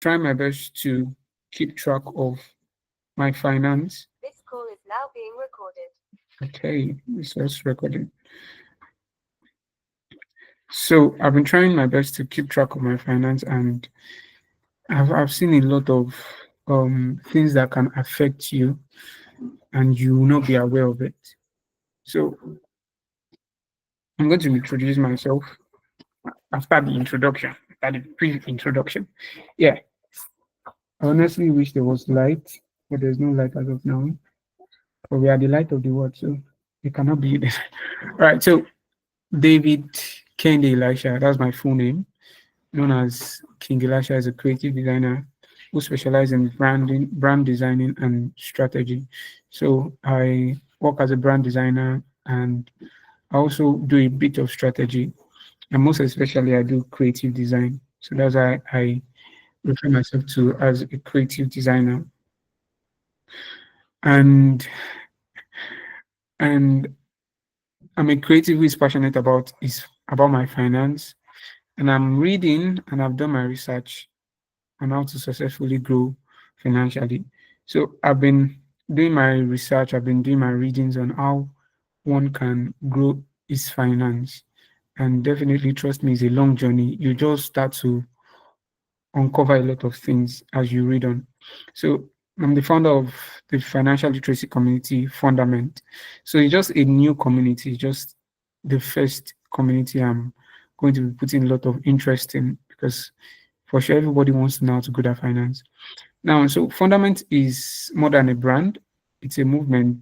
try my best to keep track of my finance. This call is now being recorded. Okay, this was recording. So I've been trying my best to keep track of my finance, and I've seen a lot of things that can affect you, and you will not be aware of it. So I'm going to introduce myself after the introduction, after the pre-introduction. Yeah, I honestly wish there was light, but there's no light as of now. But we are the light of the world, so it cannot be this. Right. So David King Elisha, that's my full name, known as King Elisha, is a creative designer who specializes in brand designing, and strategy. So I work as a brand designer, and I also do a bit of strategy, and most especially I do creative design. So that's why I refer myself to as a creative designer. And and I'm a creative who is passionate about my finance, and I'm reading and I've done my research on how to successfully grow financially. So I've been doing my research, I've been doing my readings on how one can grow his finance. And definitely, trust me, it's a long journey. You just start to uncover a lot of things as you read on. So I'm the founder of the financial literacy community, Fundament. So it's just a new community, just the first community I'm going to be putting a lot of interest in, because for sure everybody wants to know how to grow their finance. Now, so Fundament is more than a brand; it's a movement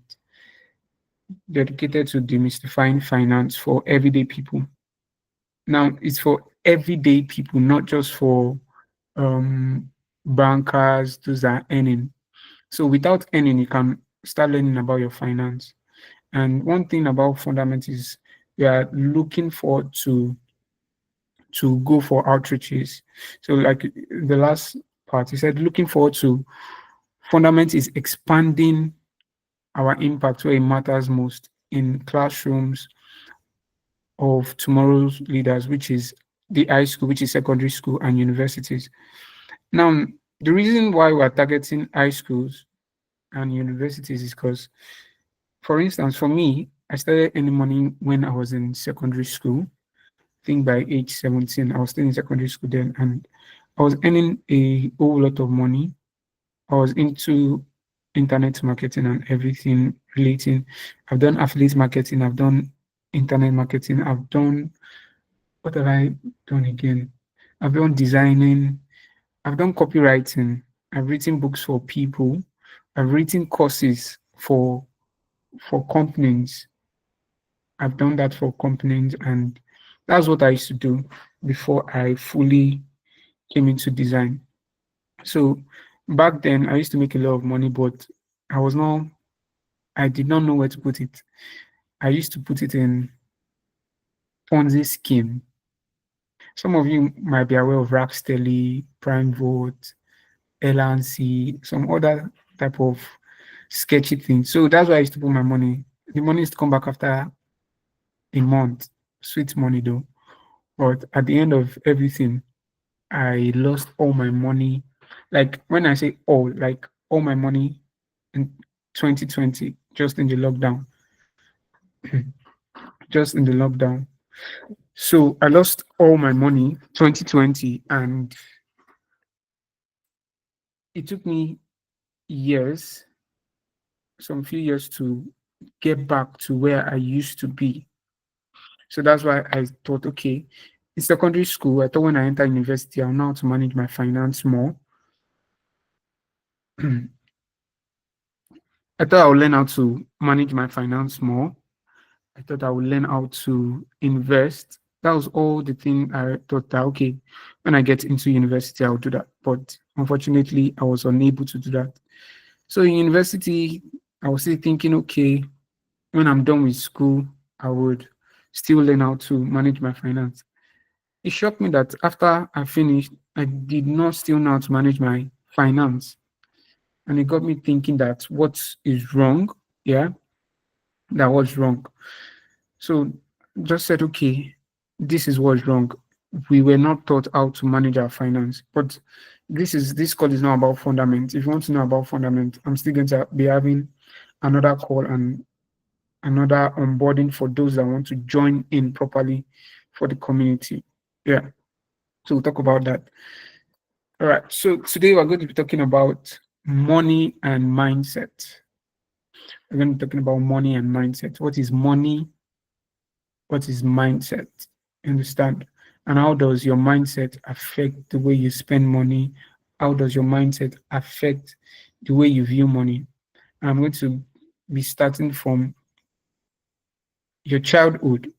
dedicated to demystifying finance for everyday people. Now, it's for everyday people, not just for um, bankers, those that are earning. So without earning, you can start learning about your finance. And one thing about Fundament is we are looking forward to go for outreaches. So like the last part, he said, looking forward to Fundament is expanding our impact where it matters most in classrooms of tomorrow's leaders, which is the high school, which is secondary school and universities. Now, the reason why we're targeting high schools and universities is because, for instance, for me, I started earning money when I was in secondary school. I think by age 17, I was still in secondary school then, and I was earning a whole lot of money. I was into internet marketing and everything relating. I've done affiliate marketing, I've done internet marketing, I've done, what have I done again? I've done designing, I've done copywriting, I've written books for people, I've written courses for companies. I've done that for companies, and that's what I used to do before I fully came into design. So back then I used to make a lot of money, but I was not I did not know where to put it. I used to put it in Ponzi scheme. Some of you might be aware of Rackstelly, Prime Vote, LNC, some other type of sketchy things. So that's where I used to put my money. The money used to come back after a month. Sweet money though. But at the end of everything, I lost all my money. Like when I say all, like all my money in 2020, just in the lockdown. Just in the lockdown. So I lost all my money 2020, and it took me years, some few years to get back to where I used to be. So that's why I thought, okay, in secondary school, I thought when I enter university, I'll know how to manage my finance more. I thought I would learn how to manage my finance more. I thought I would learn how to invest. That was all the thing I thought that, okay, when I get into university, I'll do that. But unfortunately, I was unable to do that. So in university, I was still thinking, okay, when I'm done with school, I would still learn how to manage my finance. It shocked me that after I finished, I did not still know how to manage my finance. And it got me thinking that what is wrong? Yeah, that was wrong. So just said, okay, this is what's wrong. We were not taught how to manage our finance. But This call is not about fundament. If you want to know about fundament, I'm still going to be having another call and another onboarding for those that want to join in properly for the community. Yeah. So we'll talk about that. All right. So today we're going to be talking about money and mindset. We're going to be talking about money and mindset. What is money? What is mindset? Understand? And how does your mindset affect the way you spend money? How does your mindset affect the way you view money? I'm going to be starting from your childhood.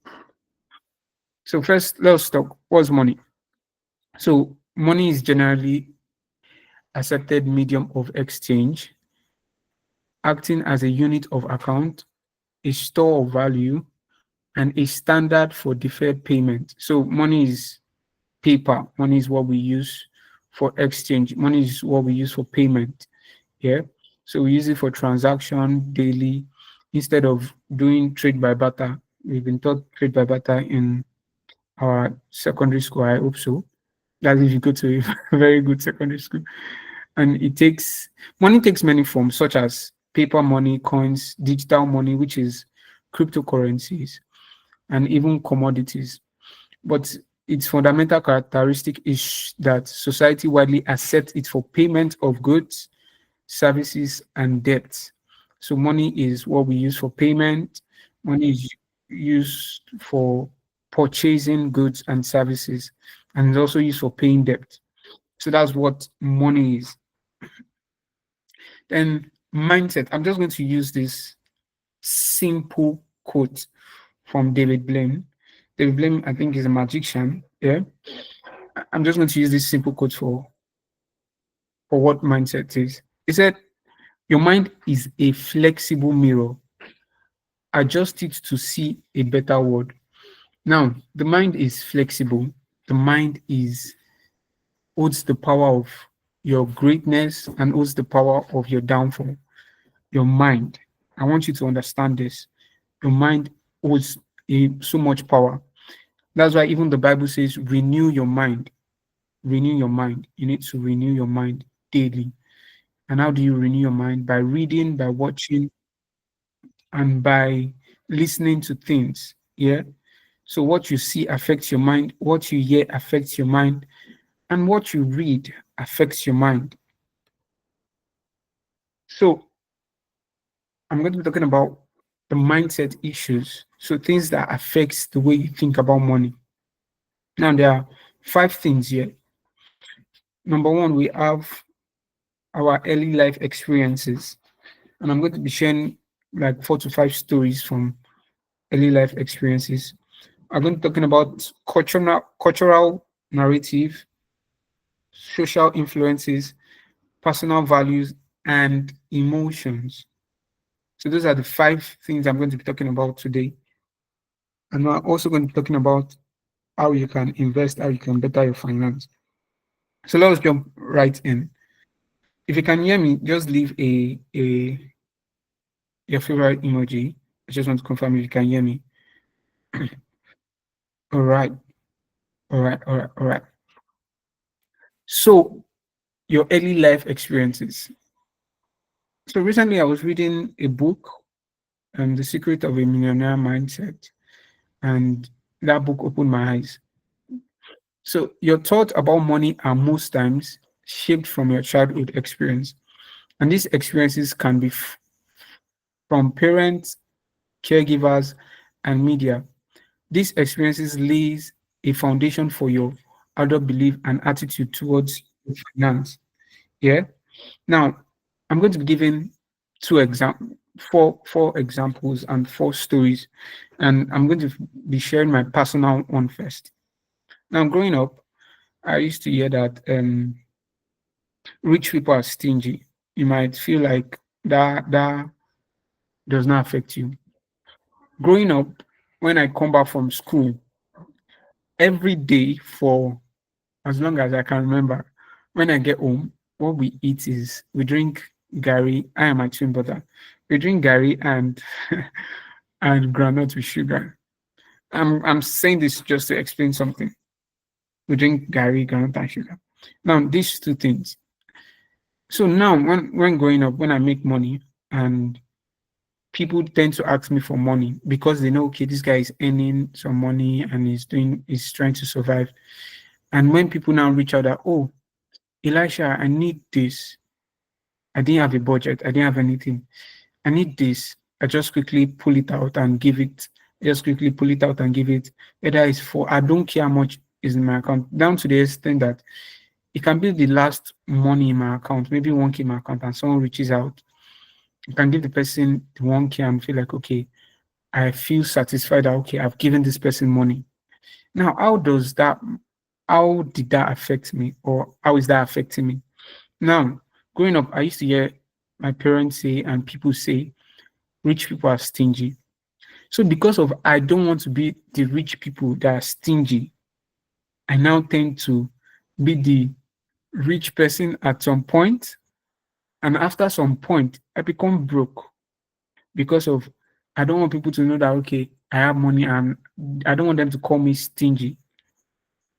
So first, let's talk. What's money? So money is generally accepted medium of exchange, acting as a unit of account, a store of value, and a standard for deferred payment. So money is paper. Money is what we use for exchange. Money is what we use for payment. Yeah. So we use it for transaction daily instead of doing trade by barter. We've been taught trade by barter in our secondary school. I hope so. That's if you go to a very good secondary school. And it takes money takes many forms, such as paper money, coins, digital money, which is cryptocurrencies, and even commodities. But its fundamental characteristic is that society widely accepts it for payment of goods, services, and debts. So money is what we use for payment. Money is used for purchasing goods and services, and it's also used for paying debt. So that's what money is. Then mindset. I'm just going to use this simple quote from David Blaine. David Blaine, I think, is a magician. Yeah. I'm just going to use this simple quote for what mindset is. He said, your mind is a flexible mirror. Adjust it to see a better world. Now, the mind is flexible. The mind is holds the power of your greatness and holds the power of your downfall. Your mind. I want you to understand this. Your mind holds so much power. That's why even the Bible says, renew your mind. Renew your mind. You need to renew your mind daily. And how do you renew your mind? By reading, by watching, and by listening to things. Yeah. So what you see affects your mind, what you hear affects your mind, and what you read affects your mind. So I'm going to be talking about the mindset issues. So things that affects the way you think about money. Now there are five things here. Number one, we have our early life experiences. And I'm going to be sharing like 4 to 5 stories from early life experiences. I'm going to be talking about cultural narrative, social influences, personal values, and emotions. So those are the five things I'm going to be talking about today. And we're also going to be talking about how you can invest, how you can better your finance. So let's jump right in. If you can hear me, just leave a your favorite emoji. I just want to confirm if you can hear me. All right, all right. So your early life experiences. So recently I was reading a book, The Secret of a Millionaire Mindset, and that book opened my eyes. So your thoughts about money are most times shaped from your childhood experience. And these experiences can be from parents, caregivers, and media. These experiences lays a foundation for your adult belief and attitude towards finance. Yeah. Now, I'm going to be giving four examples and 4 stories, and I'm going to be sharing my personal one first. Now, growing up, I used to hear that rich people are stingy. You might feel like that does not affect you. Growing up, when I come back from school, every day for as long as I can remember, when I get home, what we eat is we drink gari. I am my twin brother. We drink gari and and granite with sugar. I'm saying this just to explain something. We drink gari, granite, and sugar. Now, these two things. So now, when growing up, when I make money and people tend to ask me for money because they know, okay, this guy is earning some money and he's trying to survive. And when people now reach out that, oh, Elisha, I need this. I didn't have a budget. I didn't have anything. I need this. I just quickly pull it out and give it. Just quickly pull it out and give it. Whether it's for, I don't care how much is in my account, down to the extent that it can be the last money in my account, maybe 1K in my account, and someone reaches out. You can give the person the 1K and feel like, okay, I feel satisfied that, okay, I've given this person money. Now, how did that affect me, or how is that affecting me? Now, growing up, I used to hear my parents say and people say rich people are stingy. So because of I don't want to be the rich people that are stingy, I now tend to be the rich person at some point, and after some point, I become broke because of I don't want people to know that okay, I have money and I don't want them to call me stingy.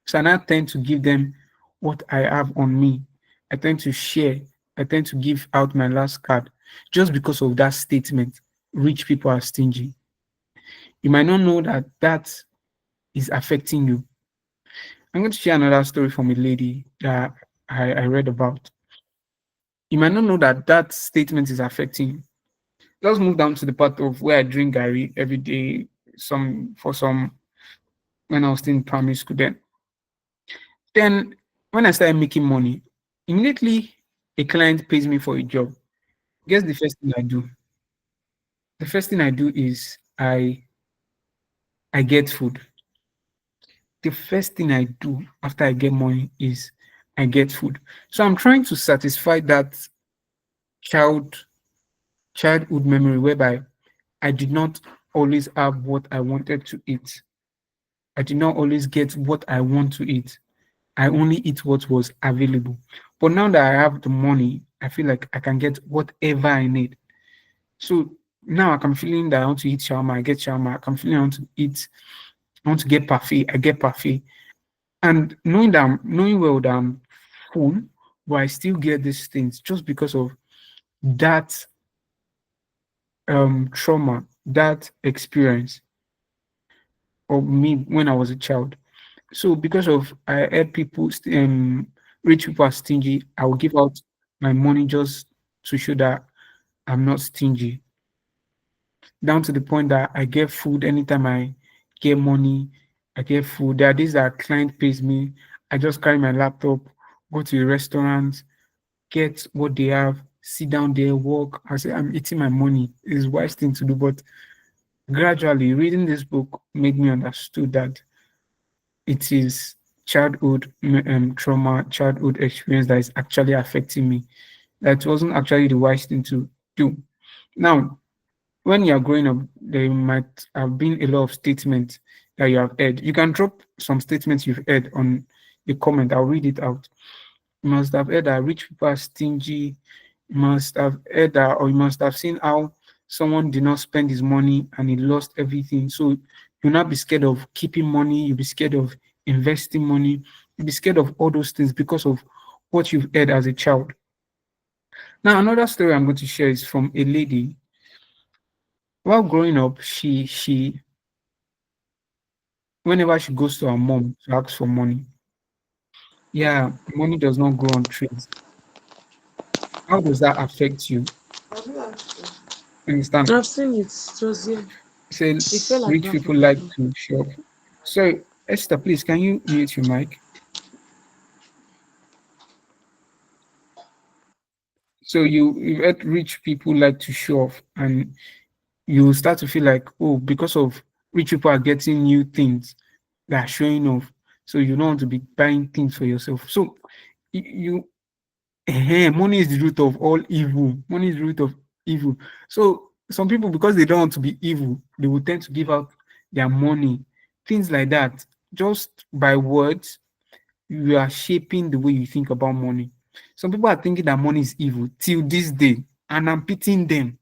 So I now tend to give them what I have on me. I tend to share. I tend to give out my last card just because of that statement. Rich people are stingy. You might not know that that is affecting you. I'm going to share another story from a lady that I read about. You might not know that that statement is affecting you. Let's move down to the part of where I drink Gary every day, some when I was still in primary school then. Then when I started making money, immediately a client pays me for a job. Guess the first thing I do? The first thing I do is I get food. The first thing I do after I get money is I get food. So I'm trying to satisfy that child childhood memory whereby I did not always have what I wanted to eat. I did not always get what I want to eat. I only eat what was available. But now that I have the money, I feel like I can get whatever I need. So now I'm feeling that I want to eat shawarma, I get shawarma. I'm feeling I want to eat, I want to get parfait, I get parfait. And knowing well that I'm full, but I still get these things just because of that trauma, that experience of me when I was a child. So because of I heard rich people are stingy, I will give out my money just to show that I'm not stingy. Down to the point that I get food anytime I get money, I get food. There are days that a client pays me, I just carry my laptop, go to a restaurant, get what they have, sit down there, work. I say I'm eating my money. It's wise thing to do. But gradually reading this book made me understood that it is trauma, childhood experience that is actually affecting me. That wasn't actually the wise thing to do. Now, when you're growing up, there might have been a lot of statements that you have heard. You can drop some statements you've heard on the comment. I'll read it out. You must have heard that rich people are stingy. You must have heard that, or you must have seen how someone did not spend his money and he lost everything. So you'll not be scared of keeping money. You'll be scared of investing money. You'll be scared of all those things because of what you've heard as a child. Now, another story I'm going to share is from a lady. While growing up, she whenever she goes to her mom to ask for money, yeah, money does not grow on trees. How does that affect you? Have you asked her? Understand? I've seen it. It was here. Say It fell like rich that people from the like floor. to shop. So Esther, please can you mute your mic? So you heard rich people like to show off, and you start to feel like, oh, because of rich people are getting new things that are showing off, so you don't want to be buying things for yourself. So you money is the root of all evil. Money is the root of evil. So some people, because they don't want to be evil, they will tend to give out their money, things like that. Just by words, you are shaping the way you think about money. Some people are thinking that money is evil till this day, and I'm pitying them.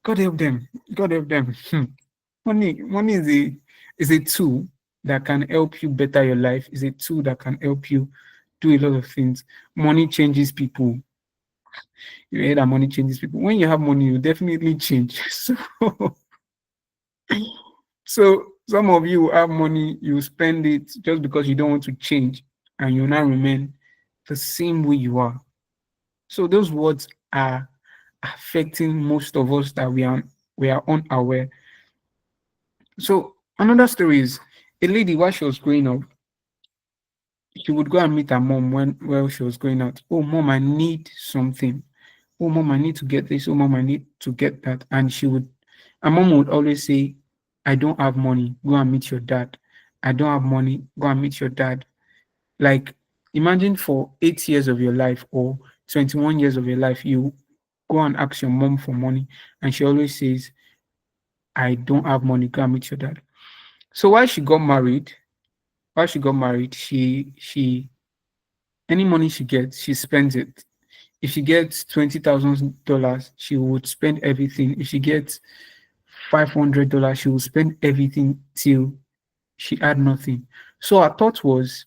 God help them. God help them. Money is a tool that can help you better your life. Is a tool that can help you do a lot of things. Money changes people. You hear that money changes people. When you have money, you definitely change. So some of you have money, you spend it just because you don't want to change, and you now remain the same way you are. So those words are affecting most of us that we are unaware. So another story is a lady while she was growing up, she would go and meet her mom when while she was going out. Oh mom, I need something. Oh mom, I need to get this. Oh mom, I need to get that. And her mom would always say, I don't have money. Go and meet your dad. I don't have money. Go and meet your dad. Like, imagine for 8 years of your life or 21 years of your life, you go and ask your mom for money, and she always says, I don't have money. Go and meet your dad. So while she got married, she any money she gets, she spends it. If she gets $20,000, she would spend everything. If she gets $500, she will spend everything till she had nothing. So her thought was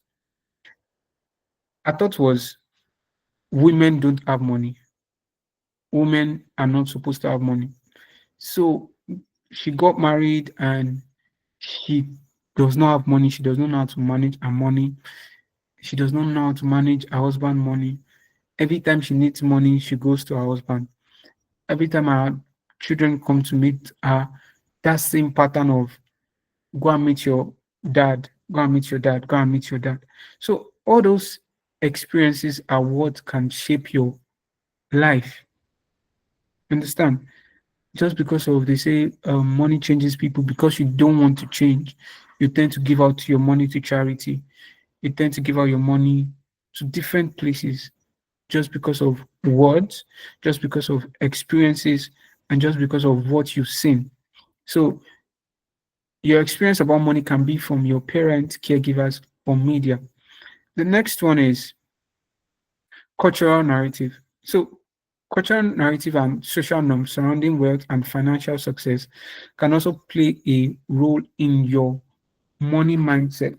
women don't have money. Women are not supposed to have money. So she got married and she does not have money. She does not know how to manage her money. She does not know how to manage her husband money. Every time she needs money, she goes to her husband. Every time her children come to meet her, that same pattern of go and meet your dad, go and meet your dad, go and meet your dad. So all those experiences are what can shape your life. Understand? Just because of they say money changes people, because you don't want to change, you tend to give out your money to charity. You tend to give out your money to different places just because of words, just because of experiences, and just because of what you've seen. So your experience about money can be from your parents, caregivers, or media. The next one is cultural narrative. So cultural narrative and social norms surrounding wealth and financial success can also play a role in your money mindset.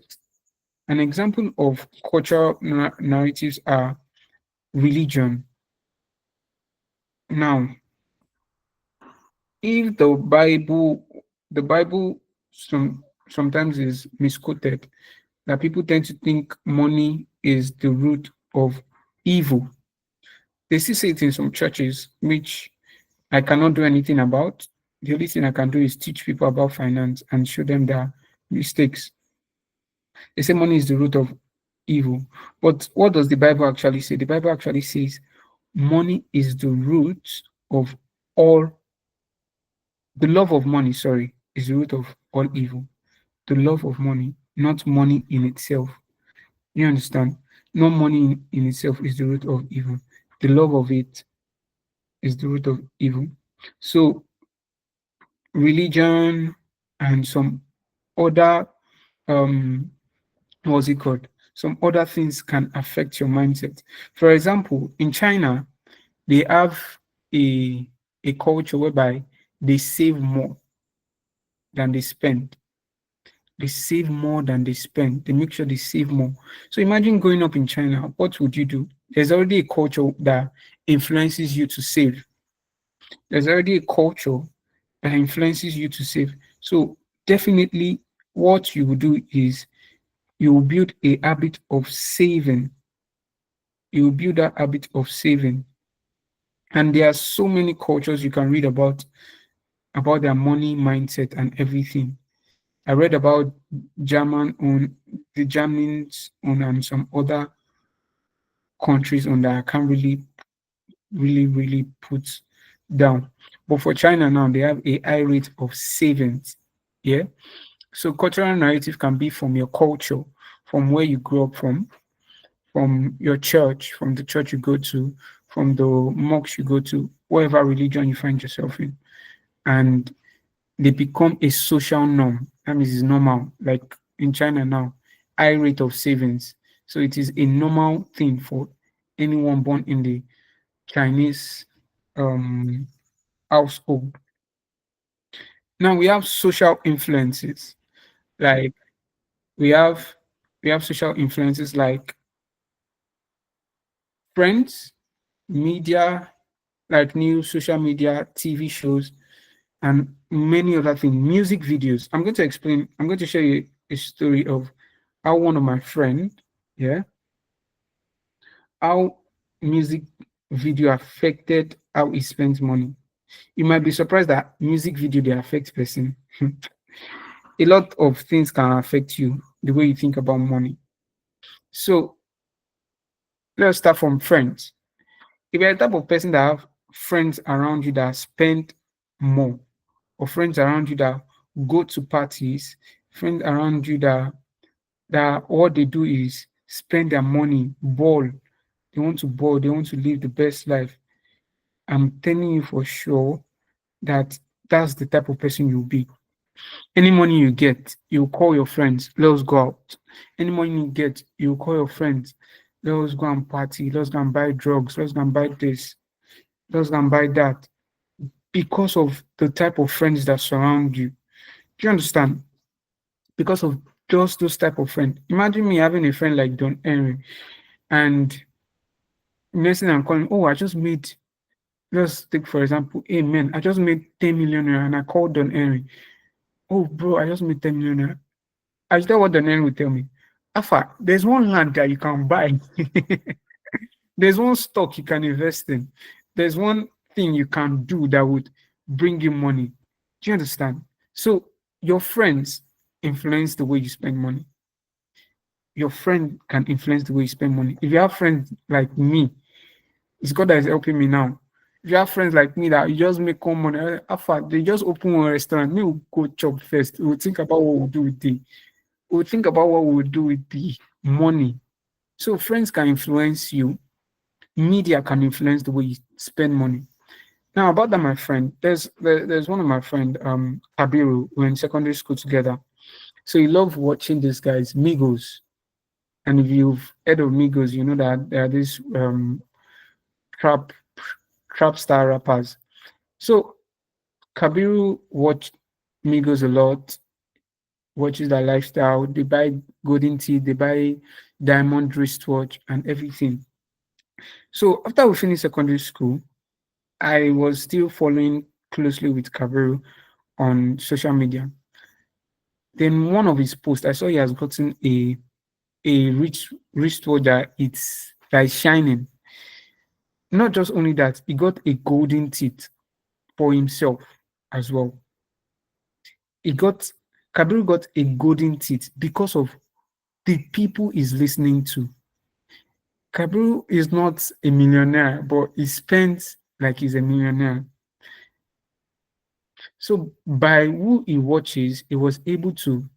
An example of cultural narratives are religion. Now, if the Bible sometimes is misquoted, that people tend to think money is the root of evil. They still say it in some churches, which I cannot do anything about. The only thing I can do is teach people about finance and show them their mistakes. They say money is the root of evil. But what does the Bible actually say? The Bible actually says money is the root of all, the love of money, sorry, is the root of all evil. The love of money, not money in itself. You understand? No money in itself is the root of evil. The love of it is the root of evil. So religion and some other um what's it called? Some other things can affect your mindset. For example, in China, they have a culture whereby they save more than they spend. They save more than they spend. They make sure they save more. So imagine growing up in China, what would you do? There's already a culture that influences you to save. There's already a culture that influences you to save. So definitely what you will do is you will build a habit of saving. You will build that habit of saving. And there are so many cultures you can read about their money mindset and everything. I read about German on the Germans on and some other countries on that I can't really put down. But for China now, they have a high rate of savings. Yeah. So cultural narrative can be from your culture, from where you grew up from your church, from the church you go to, from the mosque you go to, whatever religion you find yourself in. And they become a social norm. That means it's normal. Like in China now, high rate of savings. So it is a normal thing for anyone born in the Chinese um, household. Now we have social influences. Like we have we have social influences like Friends, media, like news, social media, TV shows, and many other things, music videos. I'm going to share you a story of how one of my friend, yeah, how music video affected how he spends money. You might be surprised that music video they affect person. A lot of things can affect you the way you think about money. So let's start from friends. If you're the type of person that have friends around you that spend more, or friends around you that go to parties, friends around you that all they do is spend their money, ball, they want to live the best life. I'm telling you for sure that that's the type of person you'll be. Any money you get, you call your friends, let's go out. Any money you get, you call your friends, let's go and party, let's go and buy drugs, let's go and buy this, let's go and buy that. Because of the type of friends that surround you. Do you understand? Because of just those type of friends. Imagine me having a friend like Don Henry and next thing I'm calling, oh, I just made, let's take for example, hey man, I just made 10 million naira and I called Don Henry. Oh, bro, I just made 10 million naira. I tell what Don Henry will tell me. Alpha, there's one land that you can buy. There's one stock you can invest in. There's one thing you can do that would bring you money. Do you understand? So your friends influence the way you spend money. Your friend can influence the way you spend money. If you have friends like me, it's God that is helping me now. If you have friends like me that you just make come money, after they just open one restaurant, me will go chop first. We'll think about what we'll do with the we'll think about what we'll do with the money. So friends can influence you, media can influence the way you spend money. Now about that, my friend, there's one of my friend, Kabiru, we're in secondary school together. So he loved watching these guys, Migos. And if you've heard of Migos, you know that there are these trap trap star rappers. So Kabiru watched Migos a lot, watches their lifestyle. They buy golden teeth, they buy diamond wristwatch and everything. So after we finished secondary school, I was still following closely with Kabiru on social media. Then one of his posts, I saw he has gotten a rich wristwatch that is shining. Not just only that, he got a golden teeth for himself as well. He got Kabiru got a golden teeth because of the people he's listening to. Kabiru is not a millionaire, but he spends like he's a millionaire. So by who he watches, he was able to,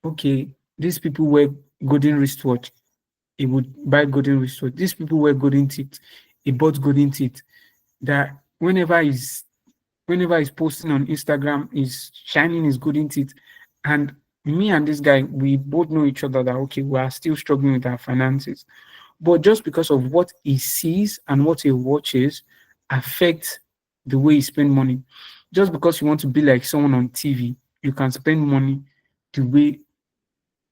okay, these people wear golden wristwatch. He would buy golden wristwatch. These people wear golden teeth. He bought golden teeth. That whenever he's posting on Instagram, he's shining his golden teeth. And me and this guy, we both know each other that okay, we are still struggling with our finances. But just because of what he sees and what he watches affects the way he spend money. Just because you want to be like someone on TV, you can spend money the way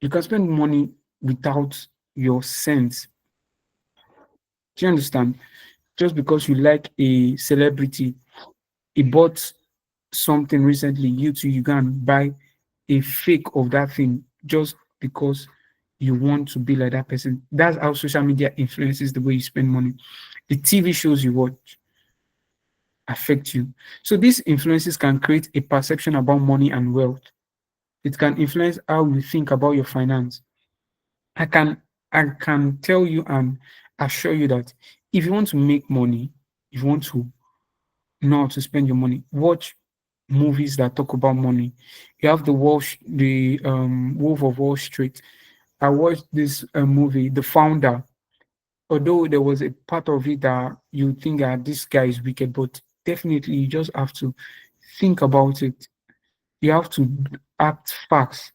you can spend money without your sense. Do you understand? Just because you like a celebrity, he bought something recently, you too, you can buy a fake of that thing just because you want to be like that person. That's how social media influences the way you spend money. The TV shows you watch affect you. So these influences can create a perception about money and wealth. It can influence how you think about your finance. I can I can tell you and assure you that if you want to make money, if you want to know how to spend your money, watch movies that talk about money. You have the Wolf of Wall Street. I watched this movie, The Founder. Although there was a part of it that you think that this guy is wicked, but definitely you just have to think about it. You have to act fast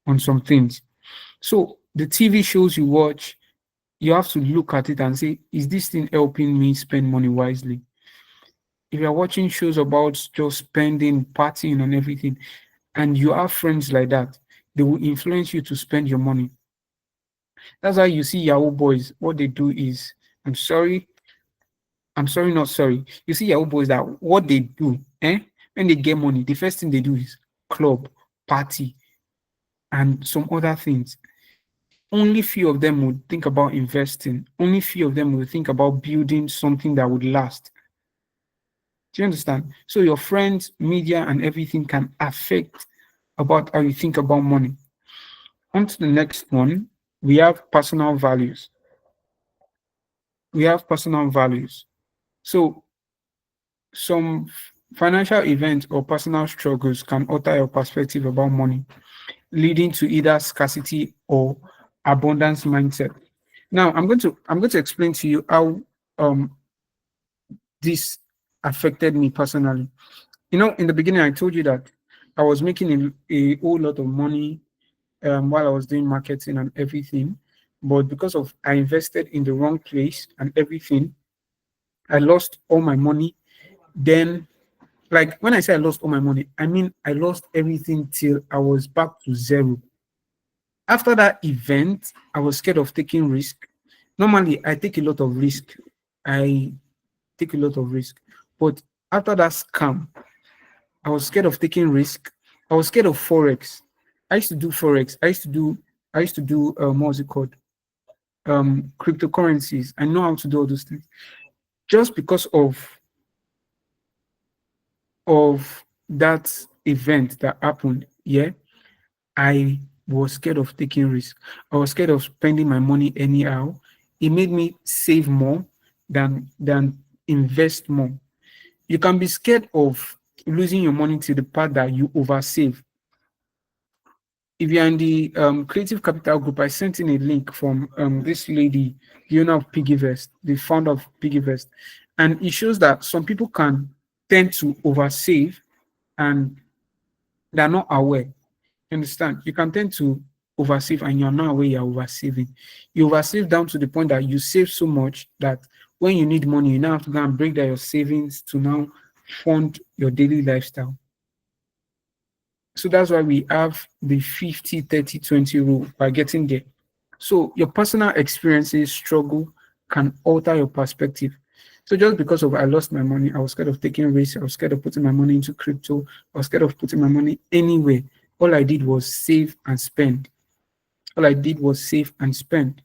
on some things. So the TV shows you watch, you have to look at it and say, is this thing helping me spend money wisely? If you're watching shows about just spending, partying, and everything, and you have friends like that, they will influence you to spend your money. That's why you see Yahoo boys. What they do is I'm sorry. I'm sorry, not sorry. You see, Yahoo boys that what they do, when they get money, the first thing they do is club, party, and some other things. Only few of them would think about investing. Only few of them would think about building something that would last. Do you understand? So your friends, media, and everything can affect about how you think about money. On to the next one, we have personal values. We have personal values. So some financial events or personal struggles can alter your perspective about money, leading to either scarcity or abundance mindset. Now, I'm going to explain to you how um, this affected me personally. In the beginning, I told you that I was making a whole lot of money while I was doing marketing and everything, but because of I invested in the wrong place and everything, I lost all my money. Then, like when I say I lost all my money, I mean I lost everything till I was back to zero. After that event, I was scared of taking risk. Normally, I take a lot of risk. I take a lot of risk. But after that scam, I was scared of taking risk. I was scared of forex. I used to do forex. I used to do what's it called? Cryptocurrencies. I know how to do all those things. Just because of that event that happened, yeah, I was scared of taking risk. I was scared of spending my money anyhow. It made me save more than invest more. You can be scared of losing your money to the part that you oversave. If you're in the Creative Capital Group, I sent in a link from this lady, the owner of Piggyvest, the founder of Piggyvest, and it shows that some people can tend to oversave and they're not aware. You understand? You can tend to oversave and you're not aware you're oversaving. You oversave down to the point that you save so much that when you need money, you now have to go and break down your savings to now fund your daily lifestyle. So that's why we have the 50-30-20 rule by getting there. So your personal experiences, struggle can alter your perspective. So just because of I lost my money, I was scared of taking risks, I was scared of putting my money into crypto, I was scared of putting my money anywhere. All I did was save and spend. All I did was save and spend.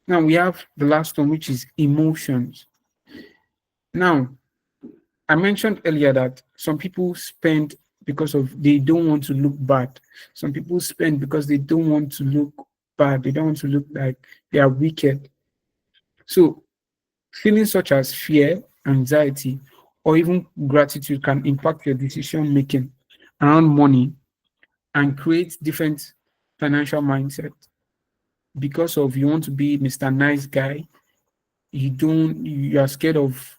Now we have the last one, which is emotions. Now, I mentioned earlier that some people spend because of they don't want to look bad. Some people spend because they don't want to look bad. They don't want to look like they are wicked. So feelings such as fear, anxiety, or even gratitude can impact your decision making around money and create different financial mindset because of you want to be Mr. Nice Guy. You are scared of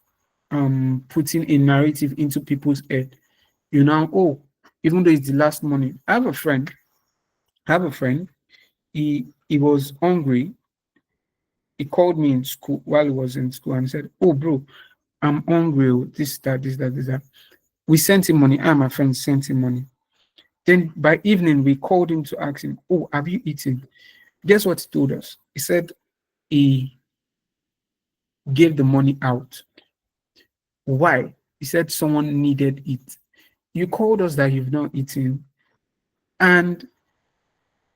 putting a narrative into people's head. You know, oh, even though it's the last money. I have a friend. He was hungry. He called me in school while he was in school and said, "Oh, bro, I'm hungry. Oh, this, that, this, that, this, that." We sent him money. I and my friend sent him money. Then by evening, we called him to ask him, "Oh, have you eaten?" Guess what he told us? He said he gave the money out. Why? He said someone needed it. You called us that you've not eaten, and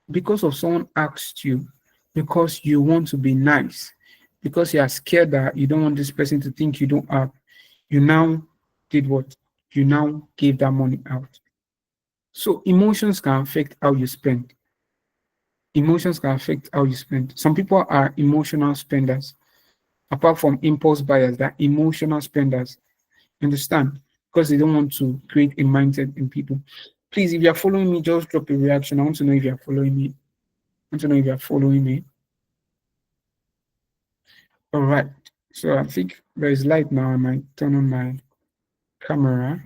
because of someone asked you, because you want to be nice, because you are scared that you don't want this person to think you don't have, you now did what? You now gave that money out. So emotions can affect how you spend. Emotions can affect how you spend. Some people are emotional spenders. Apart from impulse buyers, they're emotional spenders. Understand? Because they don't want to create a mindset in people. Please, if you're following me, just drop a reaction. I want to know if you're following me. I want to know if you're following me. All right. So I think there is light now. I might turn on my camera.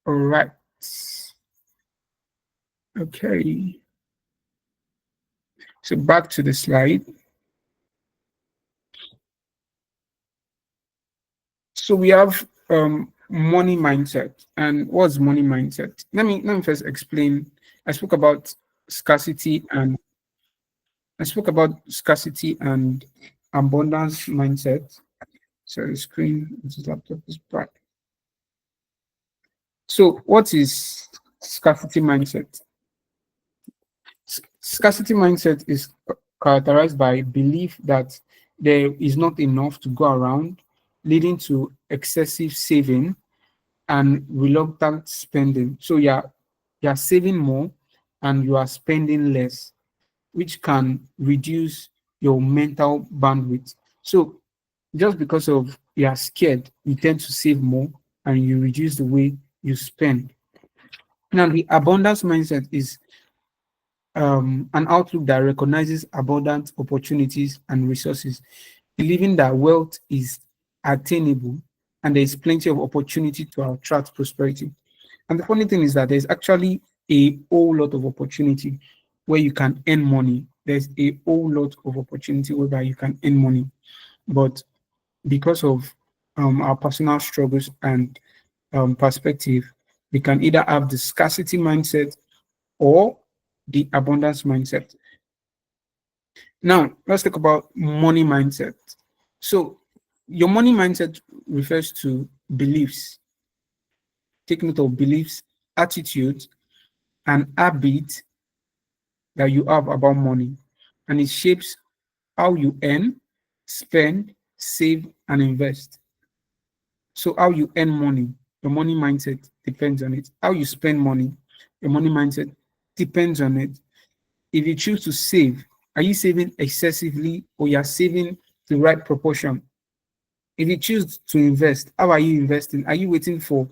All right. Okay. So back to the slide. So we have money mindset. And what's money mindset? Let me first explain. I spoke about scarcity and I spoke about scarcity and abundance mindset. So the screen, this laptop is bright. So what is scarcity mindset? Scarcity mindset is characterized by belief that there is not enough to go around, leading to excessive saving and reluctant spending. So you're saving more and you are spending less, which can reduce your mental bandwidth. So just because of you are scared, you tend to save more and you reduce the way you spend. Now, the abundance mindset is an outlook that recognizes abundant opportunities and resources, believing that wealth is attainable and there is plenty of opportunity to attract prosperity. And the funny thing is that there's actually a whole lot of opportunity where you can earn money. There's a whole lot of opportunity whereby you can earn money. But because of our personal struggles and perspective, we can either have the scarcity mindset or the abundance mindset. Now, let's talk about money mindset. So, your money mindset refers to beliefs. Take note of beliefs, attitudes, and habits that you have about money, and it shapes how you earn, spend, save, and invest. So, how you earn money, your money mindset depends on it. How you spend money, your money mindset depends on it. If you choose to save, are you saving excessively or you are saving the right proportion? If you choose to invest, how are you investing? Are you waiting for,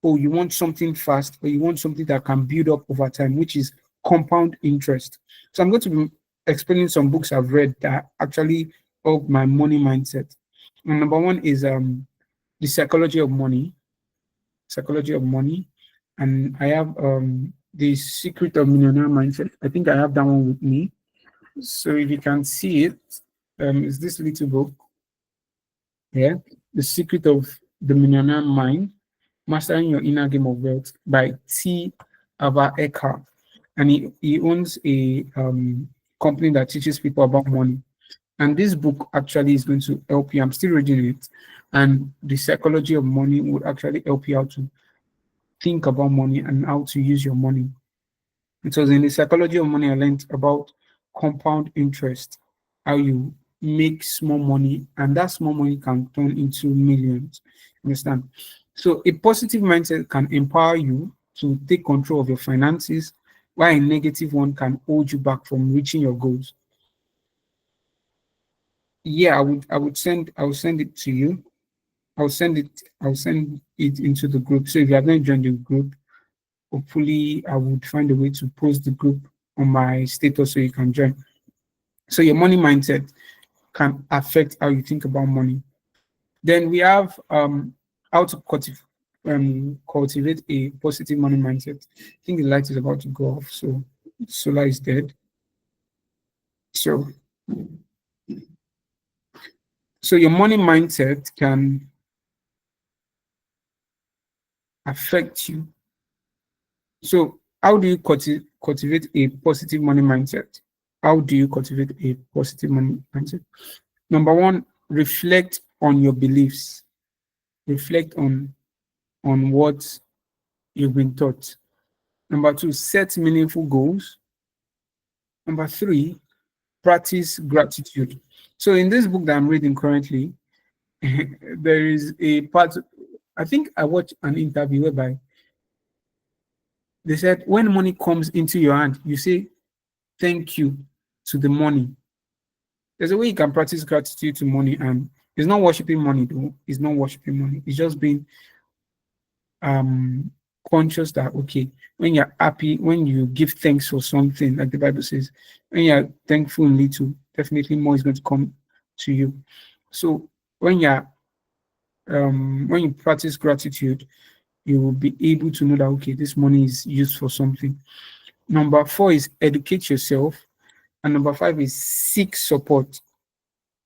oh, you want something fast or you want something that can build up over time, which is compound interest? So I'm going to be explaining some books I've read that actually help my money mindset. And number one is The Psychology of Money. Psychology of Money. And I have The Secret of Millionaire Mindset. I think I have that one with me. So if you can see it, is this little book here, The Secret of the Millionaire Mind, Mastering Your Inner Game of Wealth by T. Ava Eckhart. And he owns a company that teaches people about money. And this book actually is going to help you. I'm still reading it. And the psychology of money would actually help you out to think about money and how to use your money. It was in the psychology of money I learned about compound interest, how you make small money and that small money can turn into millions. Understand? So a positive mindset can empower you to take control of your finances, while a negative one can hold you back from reaching your goals. Yeah, I will send it to you. I'll send it into the group. So if you have not joined the group, hopefully I would find a way to post the group on my status so you can join. So your money mindset can affect how you think about money. Then we have how to cultivate a positive money mindset. I think the light is about to go off, so solar is dead. So your money mindset can affect you. So how do you cultivate a positive money mindset? How do you cultivate a positive money mindset? Number one, reflect on your beliefs. Reflect on what you've been taught. Number two, set meaningful goals. Number three, practice gratitude. So in this book that I'm reading currently, there is a part. I think I watched an interview whereby they said when money comes into your hand, you say thank you to the money. There's a way you can practice gratitude to money, and it's not worshiping money though. It's not worshiping money. It's just being um conscious that okay, when you're happy, when you give thanks for something, like the Bible says, when you're thankful in little, definitely more is going to come to you. So when you practice gratitude, you will be able to know that okay, this money is used for something. Number four is educate yourself, and number five is seek support.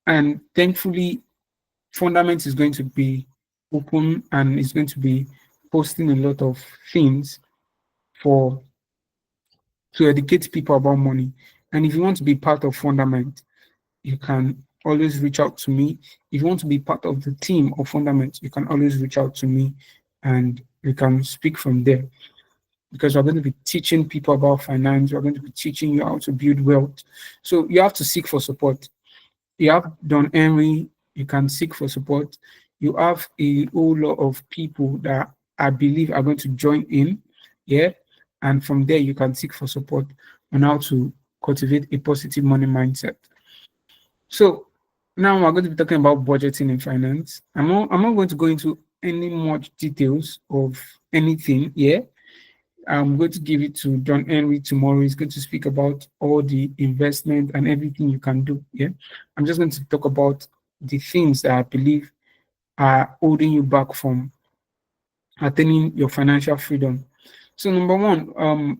And thankfully, fundament is going to be open and is going to be posting a lot of things for to educate people about money. And if you want to be part of Fundament, you can always reach out to me. If you want to be part of the team of Fundament, you can always reach out to me and we can speak from there. Because we're going to be teaching people about finance, we're going to be teaching you how to build wealth. So you have to seek for support. You have Don Henry, you can seek for support. You have a whole lot of people that I believe are going to join in. Yeah. And from there, you can seek for support on how to cultivate a positive money mindset. So now we're going to be talking about budgeting in finance. I'm not going to go into any much details of anything here. I'm going to give it to John Henry tomorrow. He's going to speak about all the investment and everything you can do. Yeah. I'm just going to talk about the things that I believe are holding you back from attaining your financial freedom. So number one,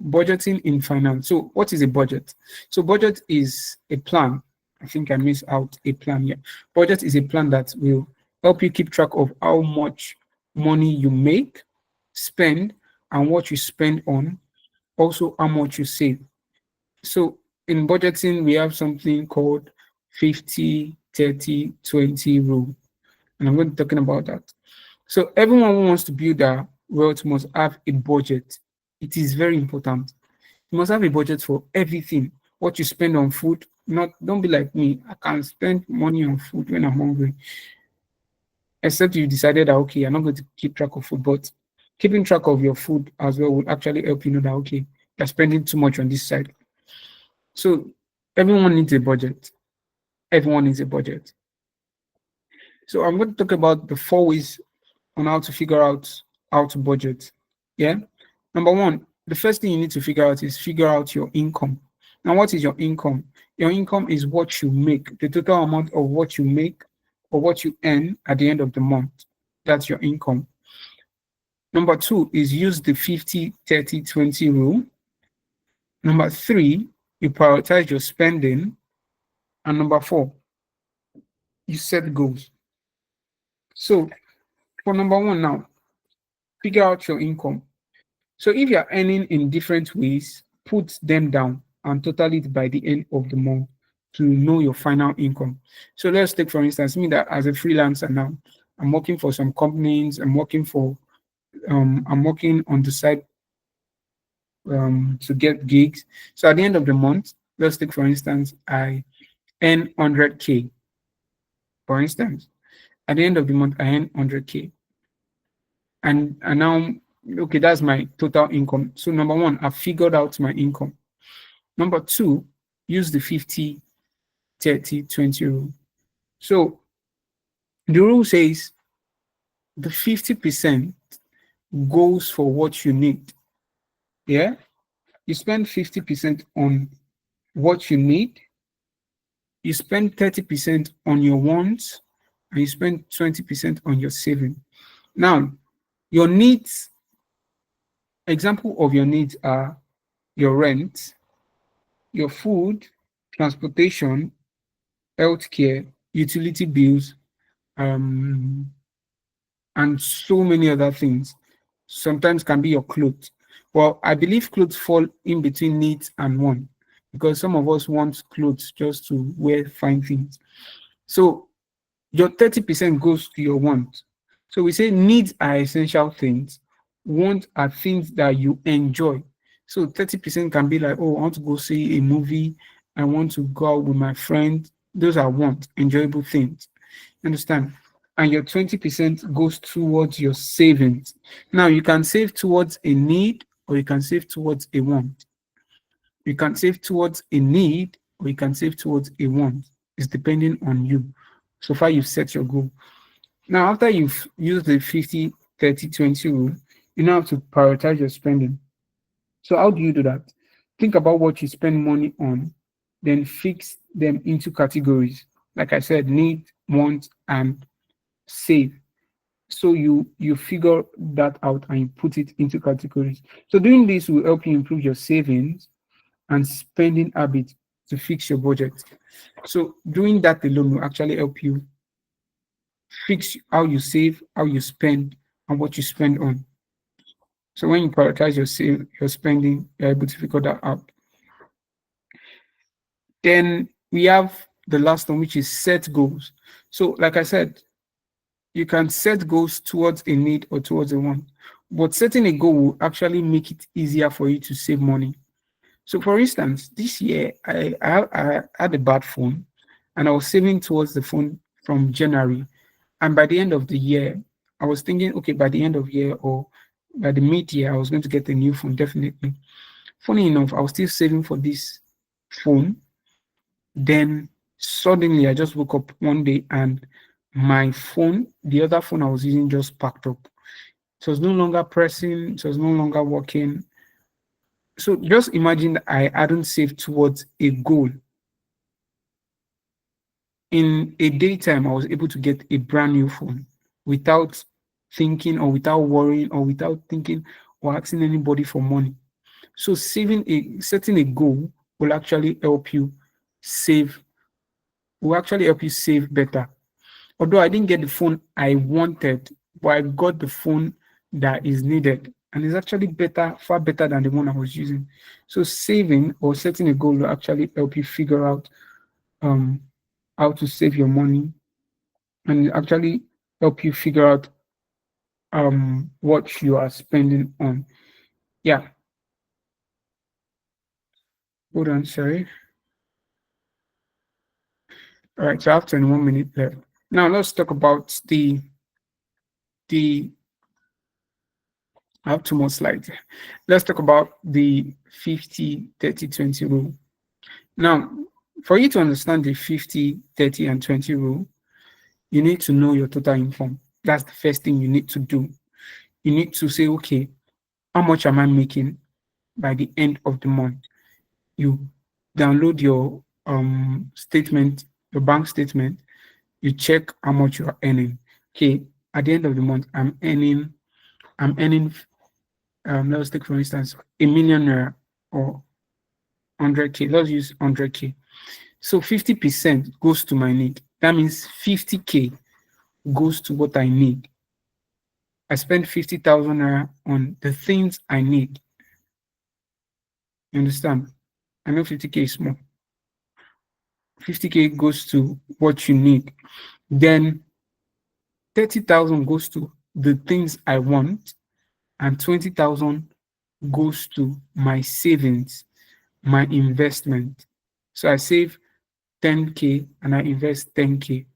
budgeting in finance. So what is a budget? So budget is a plan. I think I missed out a plan here. Budget is a plan that will help you keep track of how much money you make, spend, and what you spend on, also how much you save. So in budgeting, we have something called 50-30-20 rule. And I'm going to be talking about that. So everyone who wants to build their wealth must have a budget. It is very important. You must have a budget for everything. What you spend on food, not don't be like me. I can spend money on food when I'm hungry. Except you decided that okay, I'm not going to keep track of food, but keeping track of your food as well would actually help you know that okay, you're spending too much on this side. So everyone needs a budget. Everyone needs a budget. So I'm going to talk about the 4 ways on how to figure out how to budget. Yeah. Number one, the first thing you need to figure out is figure out your income. Now, what is your income? Your income is what you make, the total amount of what you make or what you earn at the end of the month. That's your income. Number two is use the 50-30-20 rule. Number three, you prioritize your spending. And number four, you set goals. So for number one now, figure out your income. So if you're earning in different ways, put them down and total it by the end of the month to know your final income. So let's take, for instance, me that as a freelancer now, I'm working for some companies, I'm working on the side to get gigs. So at the end of the month, let's take, for instance, I earn 100K. For instance, at the end of the month, I earn 100K. And now, okay, that's my total income. So number one, I figured out my income. Number two, use the 50-30-20 rule. So the rule says the 50% goes for what you need. Yeah. You spend 50% on what you need. You spend 30% on your wants, and you spend 20% on your saving. Now, your needs, example of your needs are your rent, your food, transportation, healthcare, utility bills, um, and so many other things. Sometimes can be your clothes. Well, I believe clothes fall in between needs and want because some of us want clothes just to wear fine things. So your 30% goes to your want. So we say needs are essential things, want are things that you enjoy. So 30% can be like, oh, I want to go see a movie, I want to go out with my friend. Those are want, enjoyable things. Understand? And your 20% goes towards your savings. Now you can save towards a need or you can save towards a want. You can save towards a need or you can save towards a want. It's depending on you. So far you've set your goal. Now after you've used the 50-30-20 rule, you now have to prioritize your spending. So how do you do that? Think about what you spend money on, then fix them into categories. Like I said, need, want, and save. So you figure that out and you put it into categories. So doing this will help you improve your savings and spending habits to fix your budget. So doing that alone will actually help you fix how you save, how you spend, and what you spend on. So when you prioritize your spending, you're able to figure that out. Then we have the last one, which is set goals. So, like I said, you can set goals towards a need or towards a want, but setting a goal will actually make it easier for you to save money. So, for instance, this year I had a bad phone, and I was saving towards the phone from January, and by the end of the year, I was thinking, okay, by the end of year or by the mid year, I was going to get a new phone definitely. Funny enough, I was still saving for this phone. Then suddenly I just woke up one day and my phone, the other phone I was using, just packed up. So it was no longer pressing, so it was no longer working. So just imagine that I hadn't saved towards a goal. In a daytime, I was able to get a brand new phone without thinking or without worrying or without thinking or asking anybody for money. So setting a goal will actually help you save, will actually help you save better. Although I didn't get the phone I wanted, but I got the phone that is needed. And it's actually better, far better than the one I was using. So saving or setting a goal will actually help you figure out um, how to save your money and actually help you figure out what you are spending on. Yeah, hold on, sorry. All right, so I have 21 minutes left. Now let's talk about the I have two more slides. Let's talk about the 50-30-20 rule. Now, for you to understand the 50-30 and 20 rule, you need to know your total income. That's the first thing you need to do. You need to say, okay, how much am I making by the end of the month? You download your statement, your bank statement, you check how much you are earning. Okay, at the end of the month, I'm earning let's take for instance a millionaire or 100K. Let's use 100K. So 50% goes to my need. That means 50K goes to what I need. I spend 50,000 naira on the things I need. You understand? I know 50K is small. 50K goes to what you need. Then 30,000 goes to the things I want, and 20,000 goes to my savings, my investment. So I save 10K and I invest 10K.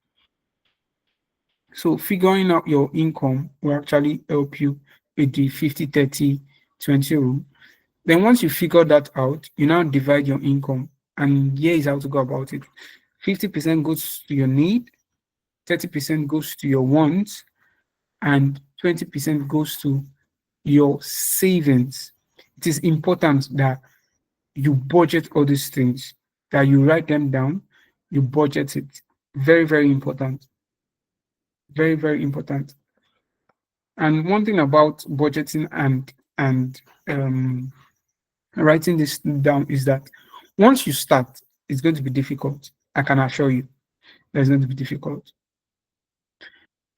So figuring out your income will actually help you with the 50-30-20 rule. Then once you figure that out, you now divide your income. And here is how to go about it. 50% goes to your need, 30% goes to your wants, and 20% goes to your savings. It is important that you budget all these things, that you write them down, you budget it. Very, very important. Very, very important. And one thing about budgeting and writing this down is that once you start, it's going to be difficult. I can assure you, it's going to be difficult.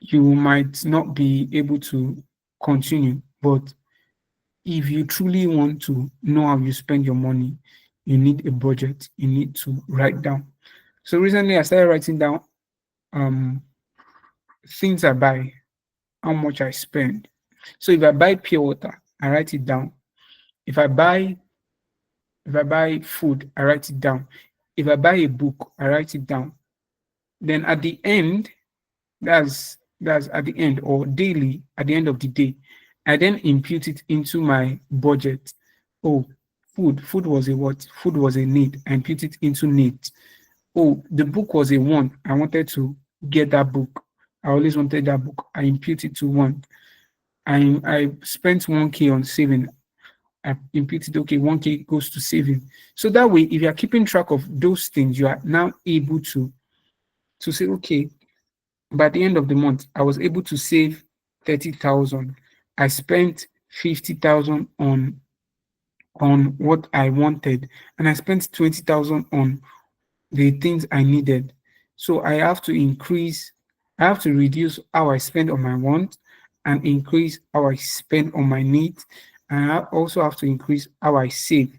You might not be able to continue, but if you truly want to know how you spend your money, you need a budget. You need to write down. So recently, I started writing down um, things I buy, how much I spend. So if I buy pure water, I write it down. If I buy if I buy food, I write it down. If I buy a book, I write it down. Then at the end, that's at the end or daily, at the end of the day, I then impute it into my budget. Oh, food was a what? Food was a need. I impute it into need. Oh, the book was a want. I wanted to get that book. I always wanted that book. I impute it to want. I spent 1K on saving. I imputed, okay, 1K goes to saving. So that way, if you are keeping track of those things, you are now able to say, okay, by the end of the month, I was able to save 30,000. I spent 50,000 on what I wanted, and I spent 20,000 on the things I needed. So I have to increase I have to reduce how I spend on my wants and increase how I spend on my needs. And I also have to increase how I save.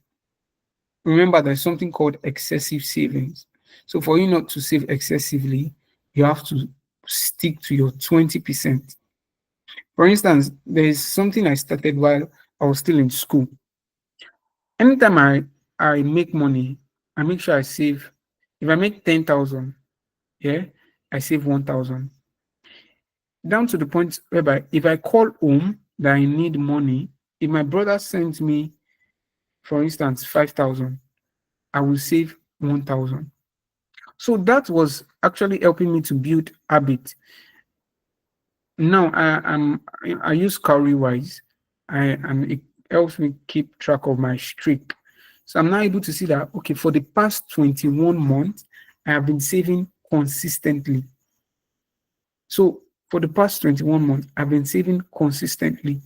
Remember, there's something called excessive savings. So for you not to save excessively, you have to stick to your 20%. For instance, there's something I started while I was still in school. Anytime I make money, I make sure I save. If I make 10,000, yeah, I save 1,000. Down to the point whereby if I call home that I need money, if my brother sends me, for instance, 5,000, I will save 1,000. So that was actually helping me to build habit. Now I use Cowrywise, and it helps me keep track of my streak. So I'm now able to see that okay, for the past 21 months, I have been saving consistently. So for the past 21 months, I've been saving consistently.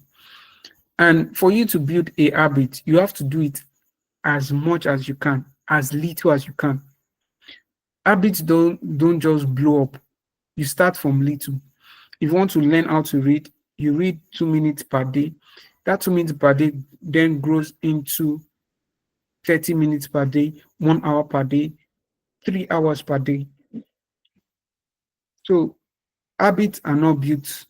And for you to build a habit, you have to do it as much as you can, as little as you can. Habits don't just blow up. You start from little. If you want to learn how to read, you read 2 minutes per day. That 2 minutes per day then grows into 30 minutes per day, 1 hour per day, 3 hours per day. So habits are not built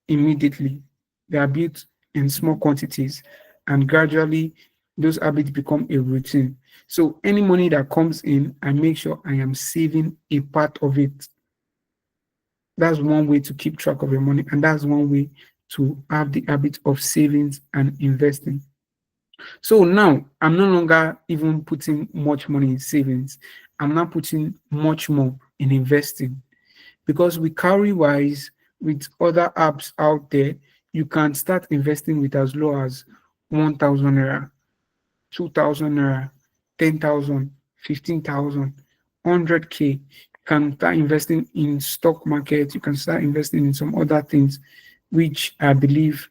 immediately. They are built in small quantities, and gradually those habits become a routine. So any money that comes in, I make sure I am saving a part of it. That's one way to keep track of your money, and that's one way to have the habit of savings and investing. So now I'm no longer even putting much money in savings. I'm now putting much more in investing, because with Cowrywise, with other apps out there, you can start investing with as low as 1,000 naira, 2,000 naira, 10,000, 15,000, 100K. You can start investing in stock market. You can start investing in some other things, which I believe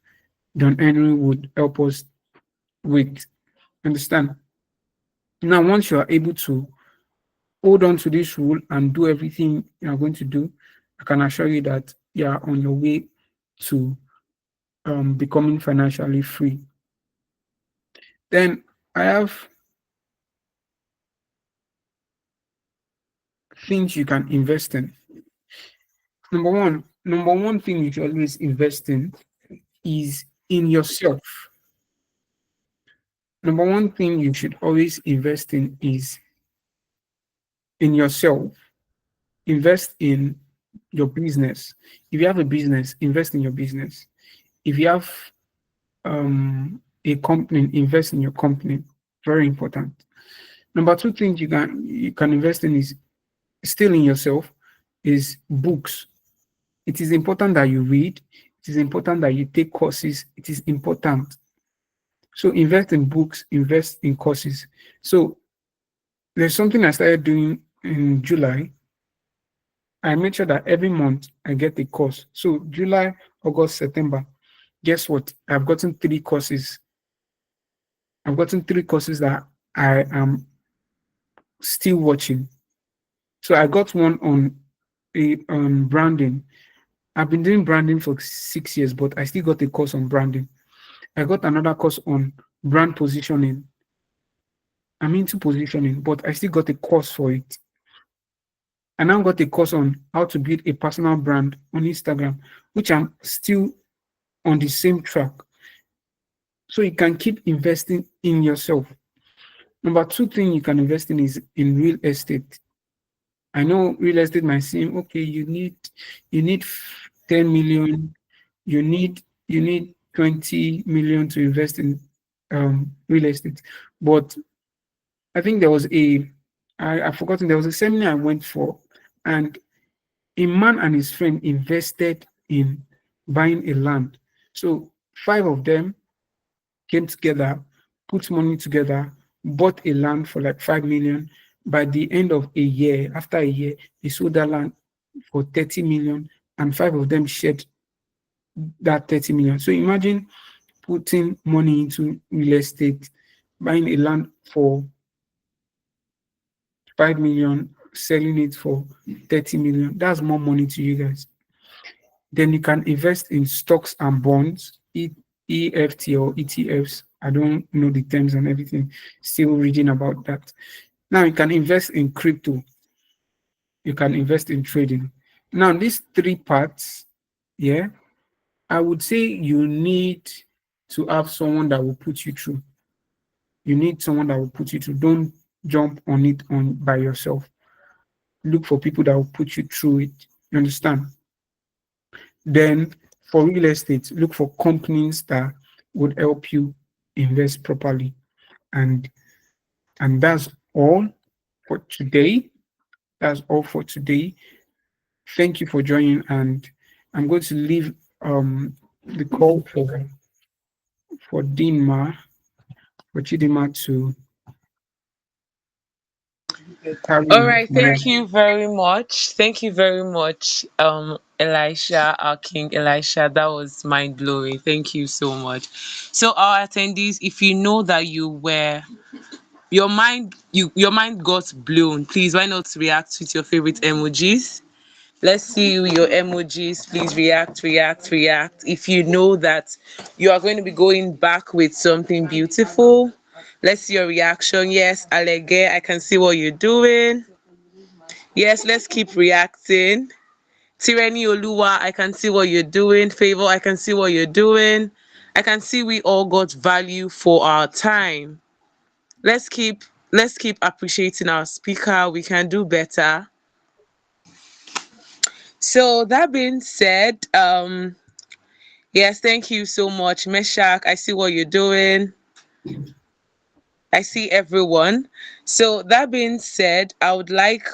Don Henry would help us with. Understand? Now, once you are able to hold on to this rule and do everything you are going to do, I can assure you that you are on your way to becoming financially free. Then I have things you can invest in. Number one thing you should always invest in is in yourself. Number one thing you should always invest in is in yourself. Invest in your business. If you have a business, invest in your business. If you have a company, invest in your company. Very important. Number two thing you can invest in is still in yourself, is books. It is important that you read. It is important that you take courses. It is important. So invest in books, invest in courses. So there's something I started doing in July. I make sure that every month I get a course. So July, August, September. Guess what? I've gotten three courses that I am still watching. So I got one on branding. I've been doing branding for 6 years, but I still got a course on branding. I got another course on brand positioning. I'm into positioning, but I still got a course for it. I now got a course on how to build a personal brand on Instagram, which I'm still on the same track. So you can keep investing in yourself. Number two thing you can invest in is in real estate. I know real estate might seem okay. You need 10 million. You need 20 million to invest in real estate. But I think I've forgotten, there was a seminar I went for, and a man and his friend invested in buying a land. So five of them came together, put money together, bought a land for like 5 million. By the end of a year, after a year, they sold that land for 30 million, and five of them shared that 30 million. So imagine putting money into real estate, buying a land for 5 million, selling it for 30 million. That's more money to you guys. Then you can invest in stocks and bonds, EFT or ETFs. I don't know the terms and everything. Still reading about that. Now you can invest in crypto. You can invest in trading. Now these three parts, yeah, I would say you need to have someone that will put you through. You need someone that will put you through. Don't jump on it on by yourself. Look for people that will put you through it. You understand? Then for real estate, look for companies that would help you invest properly. And and that's all for today. That's all for today. Thank you for joining, and I'm going to leave the call for Dinma, for Chidima to carry All on right, from there. thank you very much. Thank you very much, Elisha, our King Elisha. That was mind blowing. Thank you so much. So, our attendees, if you know that you were your mind got blown, please why not react with your favorite emojis? Let's see your emojis. Please react, react, react. If you know that you are going to be going back with something beautiful, let's see your reaction. Yes, Alege, I can see what you're doing. Yes, let's keep reacting. Tireni Oluwa, I can see what you're doing. Favor, I can see what you're doing. I can see we all got value for our time. Let's keep let's keep appreciating our speaker. We can do better. So that being said, yes, thank you so much, Meshach. I see what you're doing. I see everyone. So that being said, I would like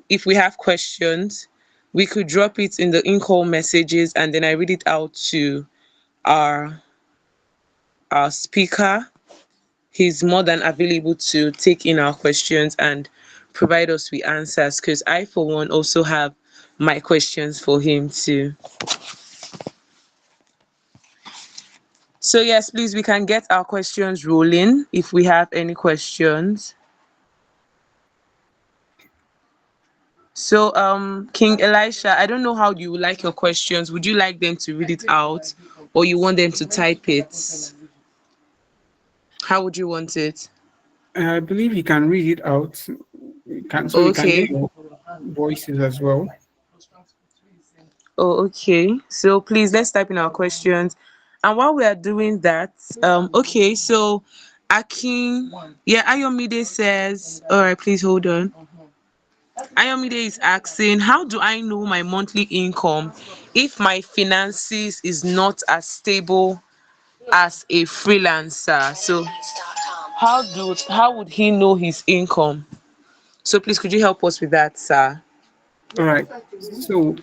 if we have questions, we could drop it in the in-call messages and then I read it out to our our speaker. He's more than available to take in our questions and provide us with answers because I for one also have my questions for him too. So yes, please we can get our questions rolling if we have any questions. So King Elisha, I don't know how you would like your questions. Would you like them to read it out or you want them to type it? How would you want it? I believe you can read it out. You can, so we can hear Okay. your voices as well. Oh, okay. So please let's type in our questions. And while we are doing that, okay, so Akin, yeah, Ayomide says, all right, please hold on. Ayomide is asking, how do I know my monthly income if my finances is not as stable as a freelancer? So how would he know his income? So please could you help us with that, sir? All right. So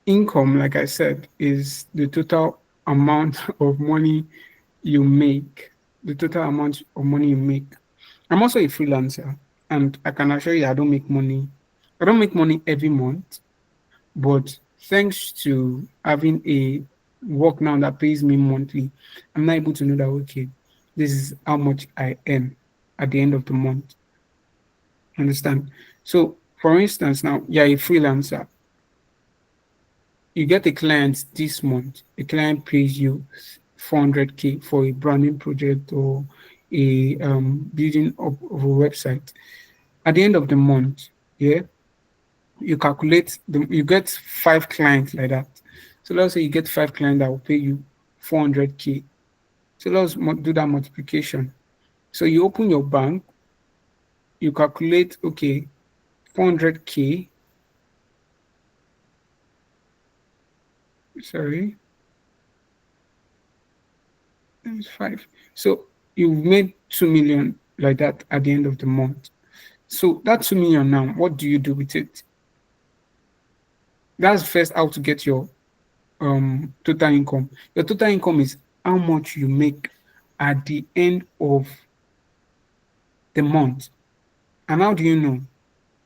income, like I said, is the total amount of money you make. The total amount of money you make. I'm also a freelancer, and I can assure you, I don't make money. I don't make money every month, but thanks to having a work now that pays me monthly, I'm now able to know that okay, this is how much I earn at the end of the month. Understand? So, for instance, now you're a freelancer. You get a client this month. A client pays you 400K for a branding project or a building up of a website. At the end of the month, yeah, you calculate you get five clients like that. So let's say you get five clients that will pay you 400K. So let's do that multiplication. So you open your bank, you calculate, okay, 400K, sorry, times five. So you've made 2 million like that at the end of the month. So that 2 million now, what do you do with it? That's first how to get your total income. Your total income is how much you make at the end of the month. And how do you know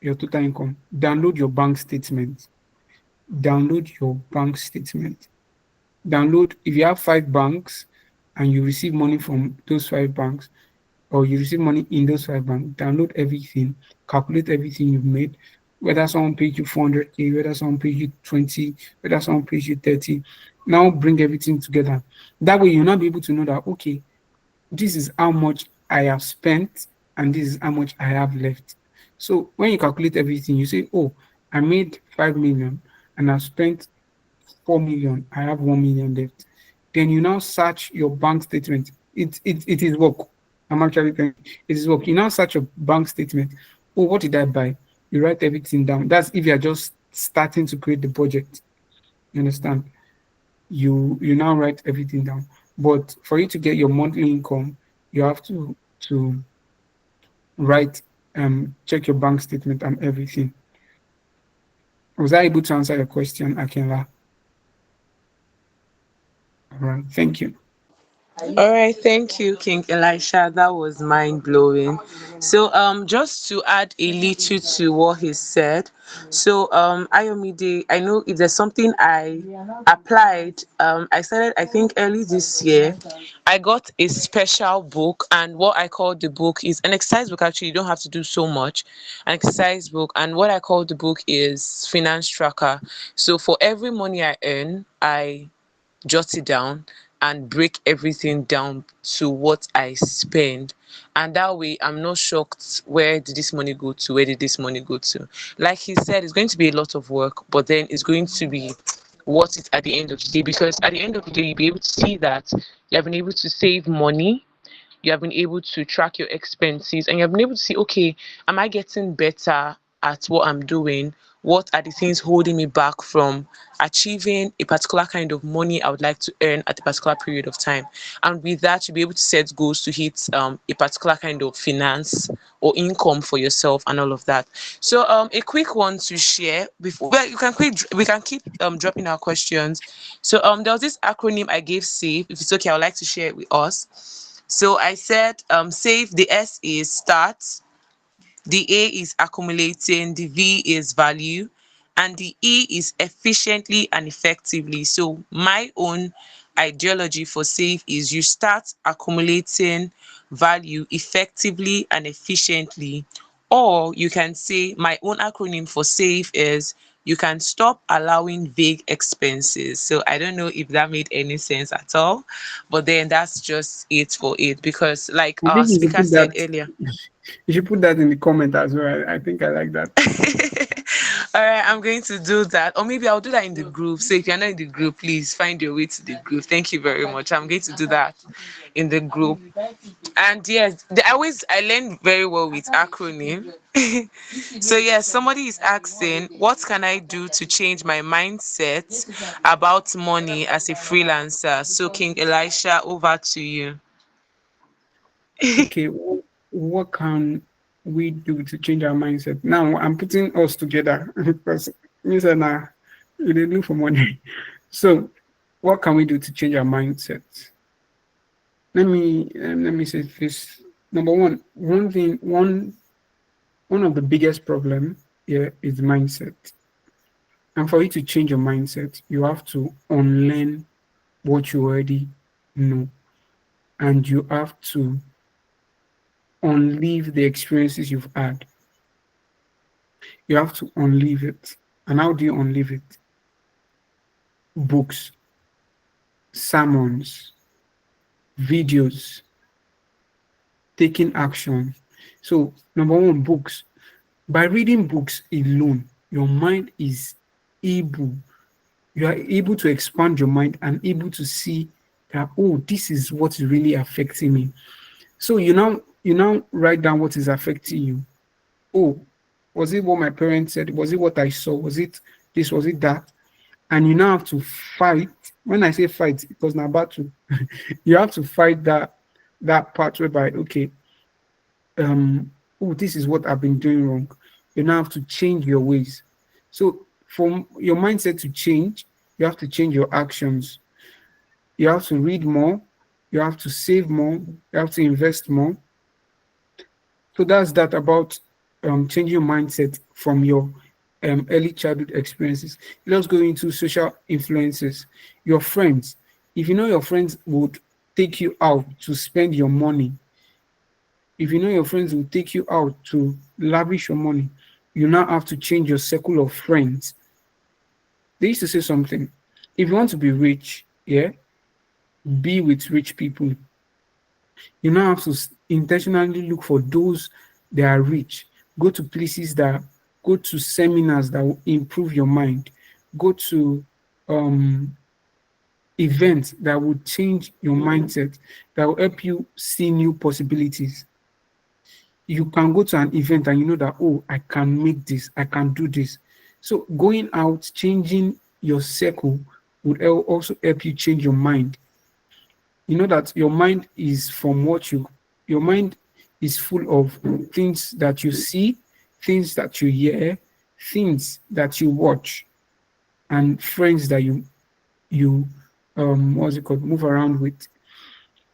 your total income? Download your bank statement. Download your bank statement. Download, if you have five banks and you receive money from those five banks, or you receive money in those five banks, download everything, calculate everything you've made, whether someone paid you 400K, whether someone paid you 20, whether someone paid you 30. Now bring everything together. That way you'll not be able to know that, okay, this is how much I have spent and this is how much I have left. So when you calculate everything, you say, oh, I made 5 million and I've spent 4 million. I have 1 million left. Then you now search your bank statement. It is work. I'm actually telling you, it is work. You now search your bank statement. Oh, what did I buy? You write everything down. That's if you're just starting to create the budget. You understand? You now write everything down. But for you to get your monthly income, you have to write check your bank statement and everything. Was I able to answer your question, Akinla? All right, thank you. All right, thank you, King Elisha. That was mind blowing. So, just to add a little to what he said. So, Ayomide, I know if there's something I applied, I started, I think, early this year. I got a special book, and what I call the book is an exercise book. Actually, you don't have to do so much. An exercise book, and what I call the book is Finance Tracker. So, for every money I earn, I jot it down and break everything down to what I spend. And that way I'm not shocked, where did this money go to? Where did this money go to? Like he said, it's going to be a lot of work, but then it's going to be worth it at the end of the day, because at the end of the day you'll be able to see that you have been able to save money, you have been able to track your expenses, and you have been able to see, okay, am I getting better at what I'm doing? What are the things holding me back from achieving a particular kind of money I would like to earn at a particular period of time? And with that, you'll be able to set goals to hit a particular kind of finance or income for yourself and all of that. So a quick one to share before, well, we can keep dropping our questions. So there was this acronym I gave SAVE. If it's okay, I would like to share it with us. So I said, save, the S is start, the A is accumulating, the V is value, and the E is efficiently and effectively. So my own ideology for save is you start accumulating value effectively and efficiently. Or you can say my own acronym for save is you can stop allowing vague expenses. So I don't know if that made any sense at all, but then that's just it for it, because like I our think you should speaker put said that. earlier. You should put that in the comment as well. I think I like that. All right, I'm going to do that. Or maybe I'll do that in the group. So if you're not in the group, please find your way to the group. Thank you very much. I'm going to do that in the group. And yes, I learn very well with acronym. So yes, somebody is asking, what can I do to change my mindset about money as a freelancer? So King Elisha, over to you. Okay, what can we do to change our mindset? Now I'm putting us together because you said now we didn't look for money. So what can we do to change our mindset? Let me say this. Number one of the biggest problem here is mindset. And for you to change your mindset, you have to unlearn what you already know, and you have to unlive the experiences you've had. You have to unlive it. And how do you unlive it? Books, sermons, videos, taking action. So, number one, books. By reading books alone, your mind is able, you are able to expand your mind and able to see that, oh, this is what is really affecting me. So you now write down what is affecting you. Oh, was it what my parents said? Was it what I saw? Was it this? Was it that? And you now have to fight. When I say fight, because now battle, you have to fight that part whereby, okay, oh, this is what I've been doing wrong. You now have to change your ways. So for your mindset to change, you have to change your actions. You have to read more, you have to save more, you have to invest more. So that's that about changing your mindset from your early childhood experiences. Let's go into social influences. Your friends. If you know your friends would take you out to spend your money, If you know your friends will take you out to lavish your money, you now have to change your circle of friends. They used to say something. If you want to be rich, yeah, be with rich people. You now have to intentionally look for those that are rich. Go to places that go to seminars that will improve your mind. Go to um, events that will change your mindset, that will help you see new possibilities. You can go to an event and you know that, oh, I can make this, I can do this. So going out, changing your circle would also help you change your mind. You know that your mind is from your mind is full of things that you see, things that you hear, things that you watch, and friends that you what's it called, move around with.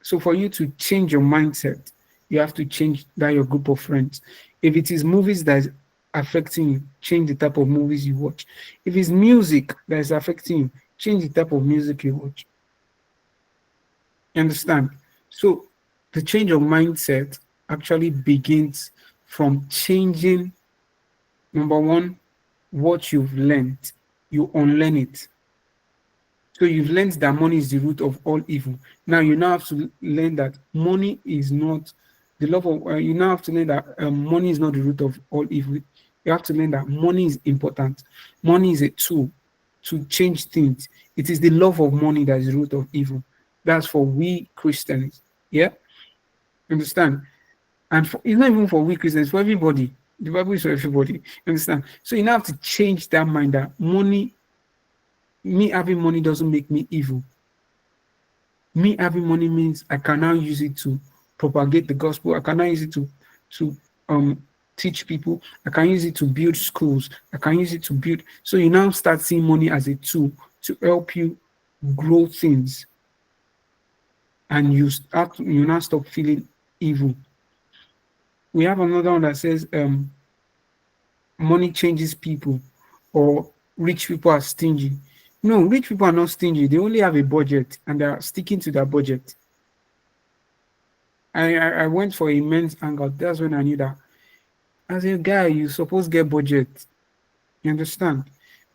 So for you to change your mindset, you have to change that your group of friends. If it is movies that is affecting you, change the type of movies you watch. If it's music that is affecting you, change the type of music you watch. You understand? So the change of mindset actually begins from changing, number one, what you've learned. You unlearn it. So you've learned that money is the root of all evil. Now you now have to learn that money is not the love of. You now have to learn that money is not the root of all evil. You have to learn that money is important. Money is a tool to change things. It is the love of money that is the root of evil. That's for we Christians. Yeah, understand? And for, it's not even for we Christians, for everybody. The Bible is for everybody. Understand? So you now have to change that mind that money, me having money doesn't make me evil. Me having money means I can now use it to propagate the gospel. I can now use it to teach people. I can use it to build schools. I can use it to build. So you now start seeing money as a tool to help you grow things, and you now stop feeling evil. We have another one that says money changes people, or rich people are stingy. No, rich people are not stingy. They only have a budget and they are sticking to their budget. I went for a men's hangout. That's when I knew that as a guy, you supposed get budget. You understand?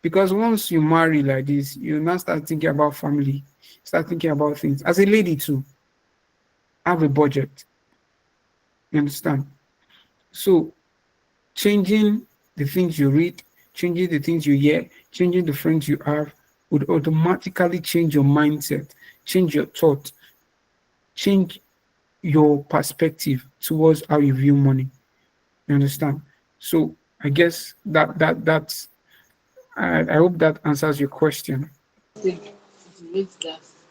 Because once you marry like this, you now start thinking about family, start thinking about things. As a lady too, have a budget. You understand? So changing the things you read, changing the things you hear, changing the friends you have would automatically change your mindset, change your thought, change your perspective towards how you view money. You understand? So I guess that's I hope that answers your question.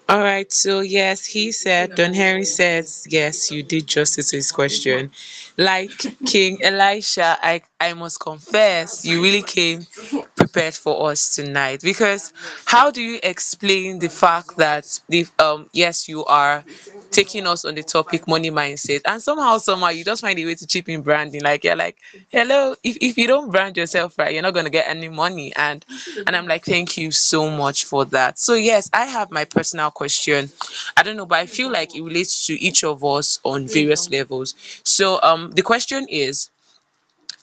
All right, so yes, he said, Don Henry says, yes, you did justice to his question. Like King Elisha, I must confess, you really came prepared for us tonight. Because how do you explain the fact that the yes, you are taking us on the topic money mindset, and somehow you just find a way to chip in branding. Like you're like, hello, if you don't brand yourself right, you're not gonna get any money. And I'm like, thank you so much for that. So yes, I have my personal question. I don't know, but I feel like it relates to each of us on various levels. So the question is,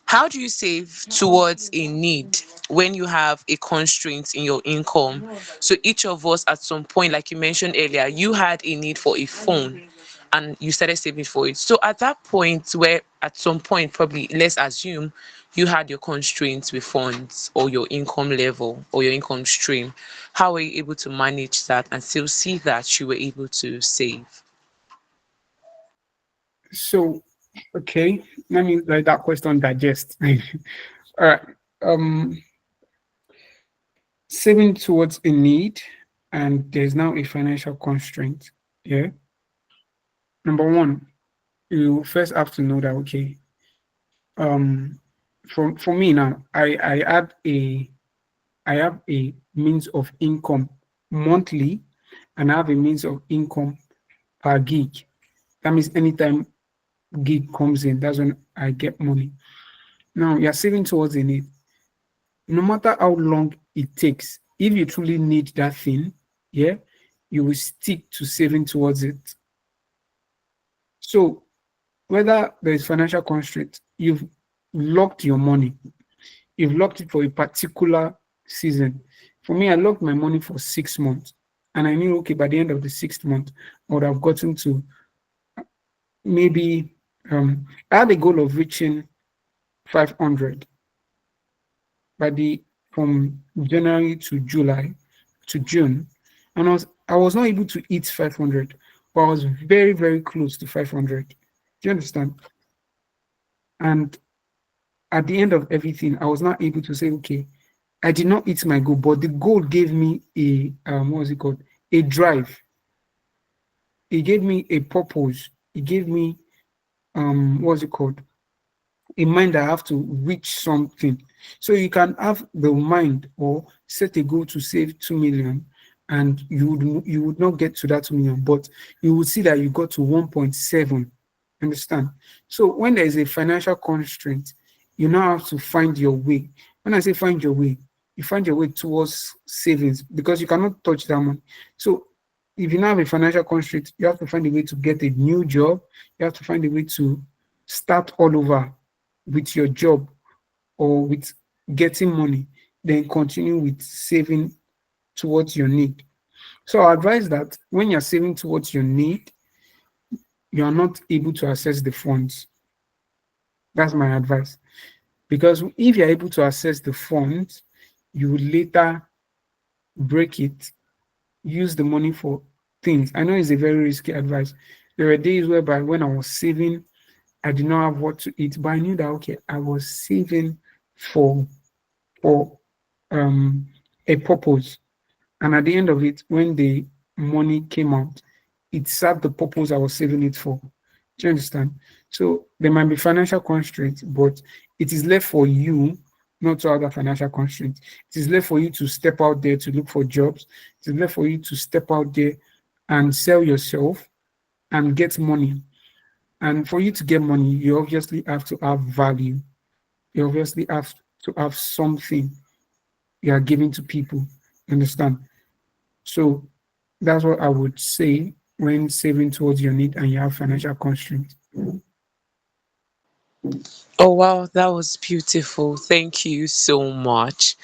how do you save towards a need when you have a constraint in your income? So each of us at some point, like you mentioned earlier, you had a need for a phone and you started saving for it. So at that point, where at some point, probably let's assume you had your constraints with funds or your income level or your income stream, how were you able to manage that and still see that you were able to save? So okay, let me let that question digest. All right. Um Saving towards a need, and there's now a financial constraint. Yeah. Number one, you first have to know that okay, um for me now, I have a means of income monthly, and I have a means of income per gig. That means anytime gig comes in, that's when I get money. Now you're saving towards a need. No matter how long it takes, if you truly need that thing, yeah, you will stick to saving towards it. So whether there is financial constraint, you've locked your money. You've locked it for a particular season. For me, I locked my money for 6 months. And I knew, okay, by the end of the sixth month, I would have gotten to maybe, I had a goal of reaching 500 by the from January to July to June. And I was not able to hit 500, but I was very, very close to 500. Do you understand? And at the end of everything, I was not able to say, okay, I did not hit my goal, but the goal gave me a what was it called? A drive. It gave me a purpose. It gave me what's it called? A mind that I have to reach something. So you can have the mind or set a goal to save 2 million, and you would not get to that 2 million, but you would see that you got to 1.7. Understand? So when there is a financial constraint, you now have to find your way. When I say find your way, you find your way towards savings because you cannot touch that money. So if you now have a financial constraint, you have to find a way to get a new job. You have to find a way to start all over with your job or with getting money, then continue with saving towards your need. So I advise that when you're saving towards your need, you are not able to access the funds. That's my advice. Because if you're able to access the funds, you will later break it, use the money for things. I know it's a very risky advice. There were days whereby when I was saving, I did not have what to eat, but I knew that okay, I was saving for for um a purpose. And at the end of it, when the money came out, it served the purpose I was saving it for. Do you understand? So there might be financial constraints, but it is left for you not to have that financial constraint. It is left for you to step out there to look for jobs. It is left for you to step out there and sell yourself and get money. And for you to get money, you obviously have to have value. You obviously have to have something you are giving to people. Understand? So that's what I would say when saving towards your need and you have financial constraints. Oh wow, that was beautiful. Thank you so much.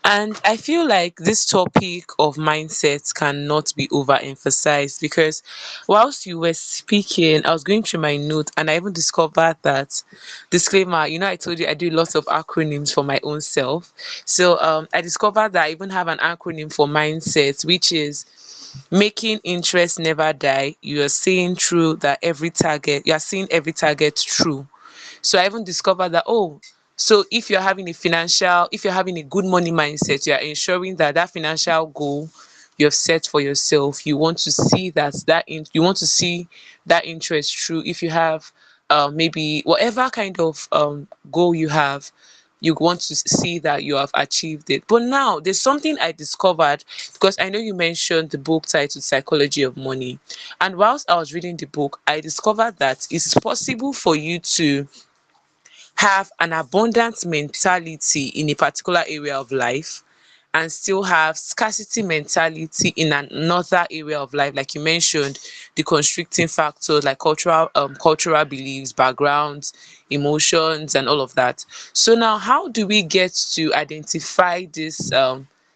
And I feel like this topic of mindset cannot be overemphasized because whilst you were speaking, I was going through my note and I even discovered that disclaimer, I told you I do lots of acronyms for my own self. So I discovered that I even have an acronym for mindset, which is making interest never die. You are seeing through that every target, you are seeing every target through. So I even discovered that, oh, so if you're having a good money mindset, you are ensuring that that financial goal you've set for yourself, you want to see you want to see that interest through. If you have maybe whatever kind of goal you have, you want to see that you have achieved it. But now there's something I discovered because I know you mentioned the book titled Psychology of Money. And whilst I was reading the book, I discovered that it's possible for you to have an abundant mentality in a particular area of life and still have scarcity mentality in another area of life, like you mentioned, the constricting factors like cultural beliefs, backgrounds, emotions, and all of that. So now, how do we get to identify this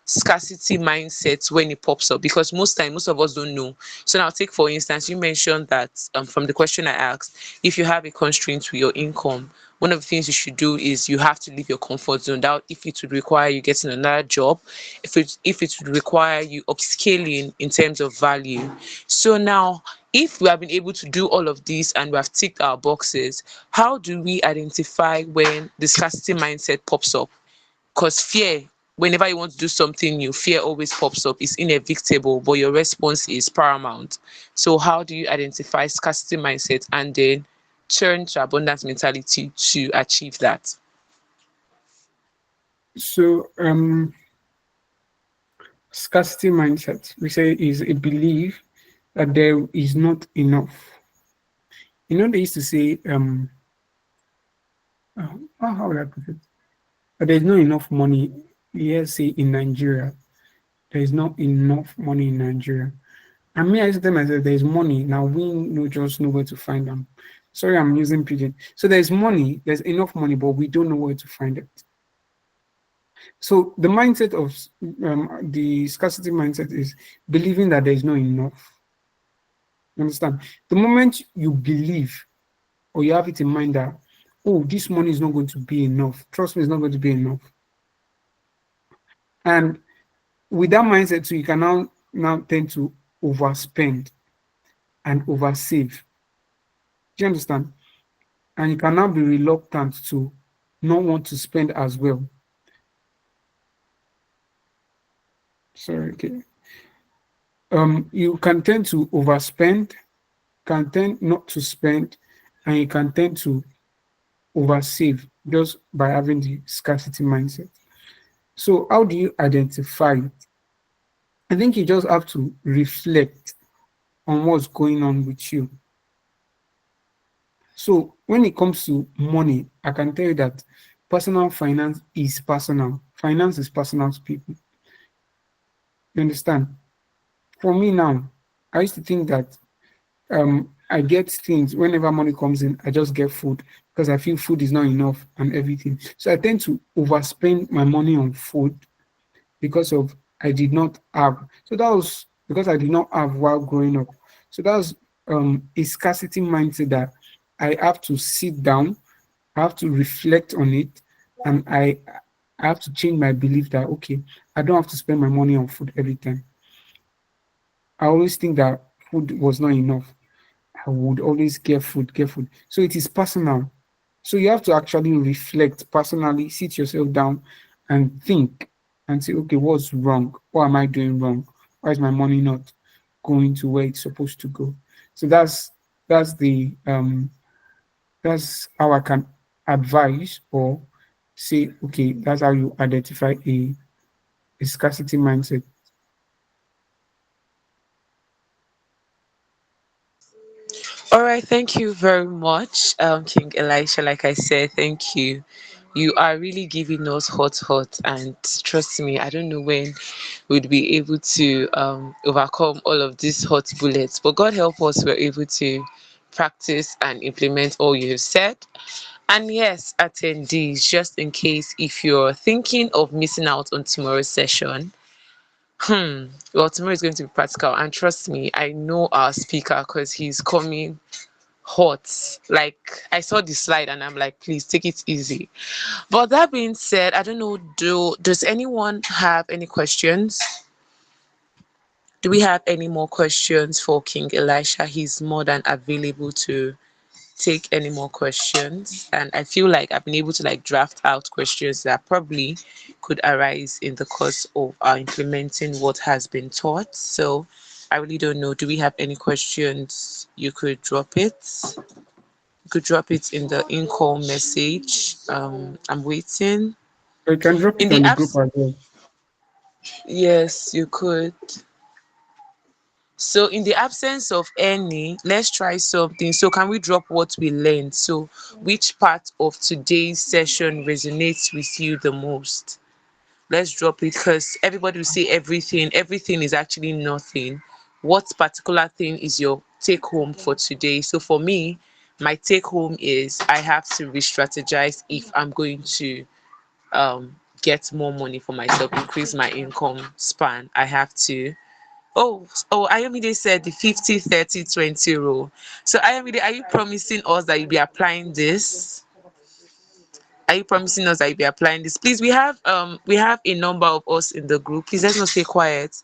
scarcity mindset when it pops up? Because most of us don't know. So now, take for instance, you mentioned that from the question I asked, if you have a constraint to your income, one of the things you should do is you have to leave your comfort zone. That if it would require you getting another job, if it would require you upscaling in terms of value. So now, if we have been able to do all of this and we have ticked our boxes, how do we identify when the scarcity mindset pops up? Because fear, whenever you want to do something new, fear always pops up. It's inevitable, but your response is paramount. So how do you identify scarcity mindset and then turn to abundance mentality to achieve that? So scarcity mindset, we say, is a belief that there is not enough. They used to say, how would I put it? That there's not enough money. Yes, say in Nigeria, there is not enough money in Nigeria. And me, I used to tell myself, there's money. Now we no just know where to find them. Sorry, I'm using pigeon. So there's money, there's enough money, but we don't know where to find it. So the mindset of the scarcity mindset is believing that there is no enough. You understand? The moment you believe or you have it in mind that, oh, this money is not going to be enough, trust me, it's not going to be enough. And with that mindset, so you can now tend to overspend and oversave. Do you understand? And you can now be reluctant to not want to spend as well. Sorry, okay. You can tend to overspend, can tend not to spend, and you can tend to oversave just by having the scarcity mindset. So how do you identify it? I think you just have to reflect on what's going on with you. So when it comes to money, I can tell you that personal finance is personal. Finance is personal to people. You understand? For me now, I used to think that I get things whenever money comes in, I just get food because I feel food is not enough and everything. So I tend to overspend my money on food because of I did not have. So that was because I did not have while growing up. So that was a scarcity mindset that I have to sit down, I have to reflect on it, and I have to change my belief that okay, I don't have to spend my money on food every time. I always think that food was not enough. I would always get food, get food. So it is personal. So you have to actually reflect personally, sit yourself down and think and say, okay, what's wrong? What am I doing wrong? Why is my money not going to where it's supposed to go? So that's the that's how I can advise or say, okay, that's how you identify a scarcity mindset. All right, thank you very much, King Elisha. Like I said, thank you. You are really giving us hot, and trust me, I don't know when we'd be able to overcome all of these hot bullets. But God help us, we're able to practice and implement all you have said. And yes, attendees, just in case if you're thinking of missing out on tomorrow's session, well, tomorrow is going to be practical, and trust me, I know our speaker because he's coming hot. Like I saw the slide and I'm like, please take it easy. But that being said, I don't know, does anyone have any questions? Do we have any more questions for King Elisha? He's more than available to take any more questions. And I feel like I've been able to like draft out questions that probably could arise in the course of our implementing what has been taught. So I really don't know. Do we have any questions? You could drop it. You could drop it in the in-call message. I'm waiting. So you can drop In it the on the group apps, as well. yes, you could. So in the absence of any, let's try something. So can we drop what we learned? So which part of today's session resonates with you the most? Let's drop it because everybody will say everything. Everything is actually nothing. What particular thing is your take home for today? So for me, my take home is I have to re-strategize if I'm going to get more money for myself, increase my income span. I have to. Oh, Ayomide said the 50-30-20 rule. So Ayomide, are you promising us that you'll be applying this? Are you promising us that you'll be applying this? Please, we have a number of us in the group. Please let's not stay quiet.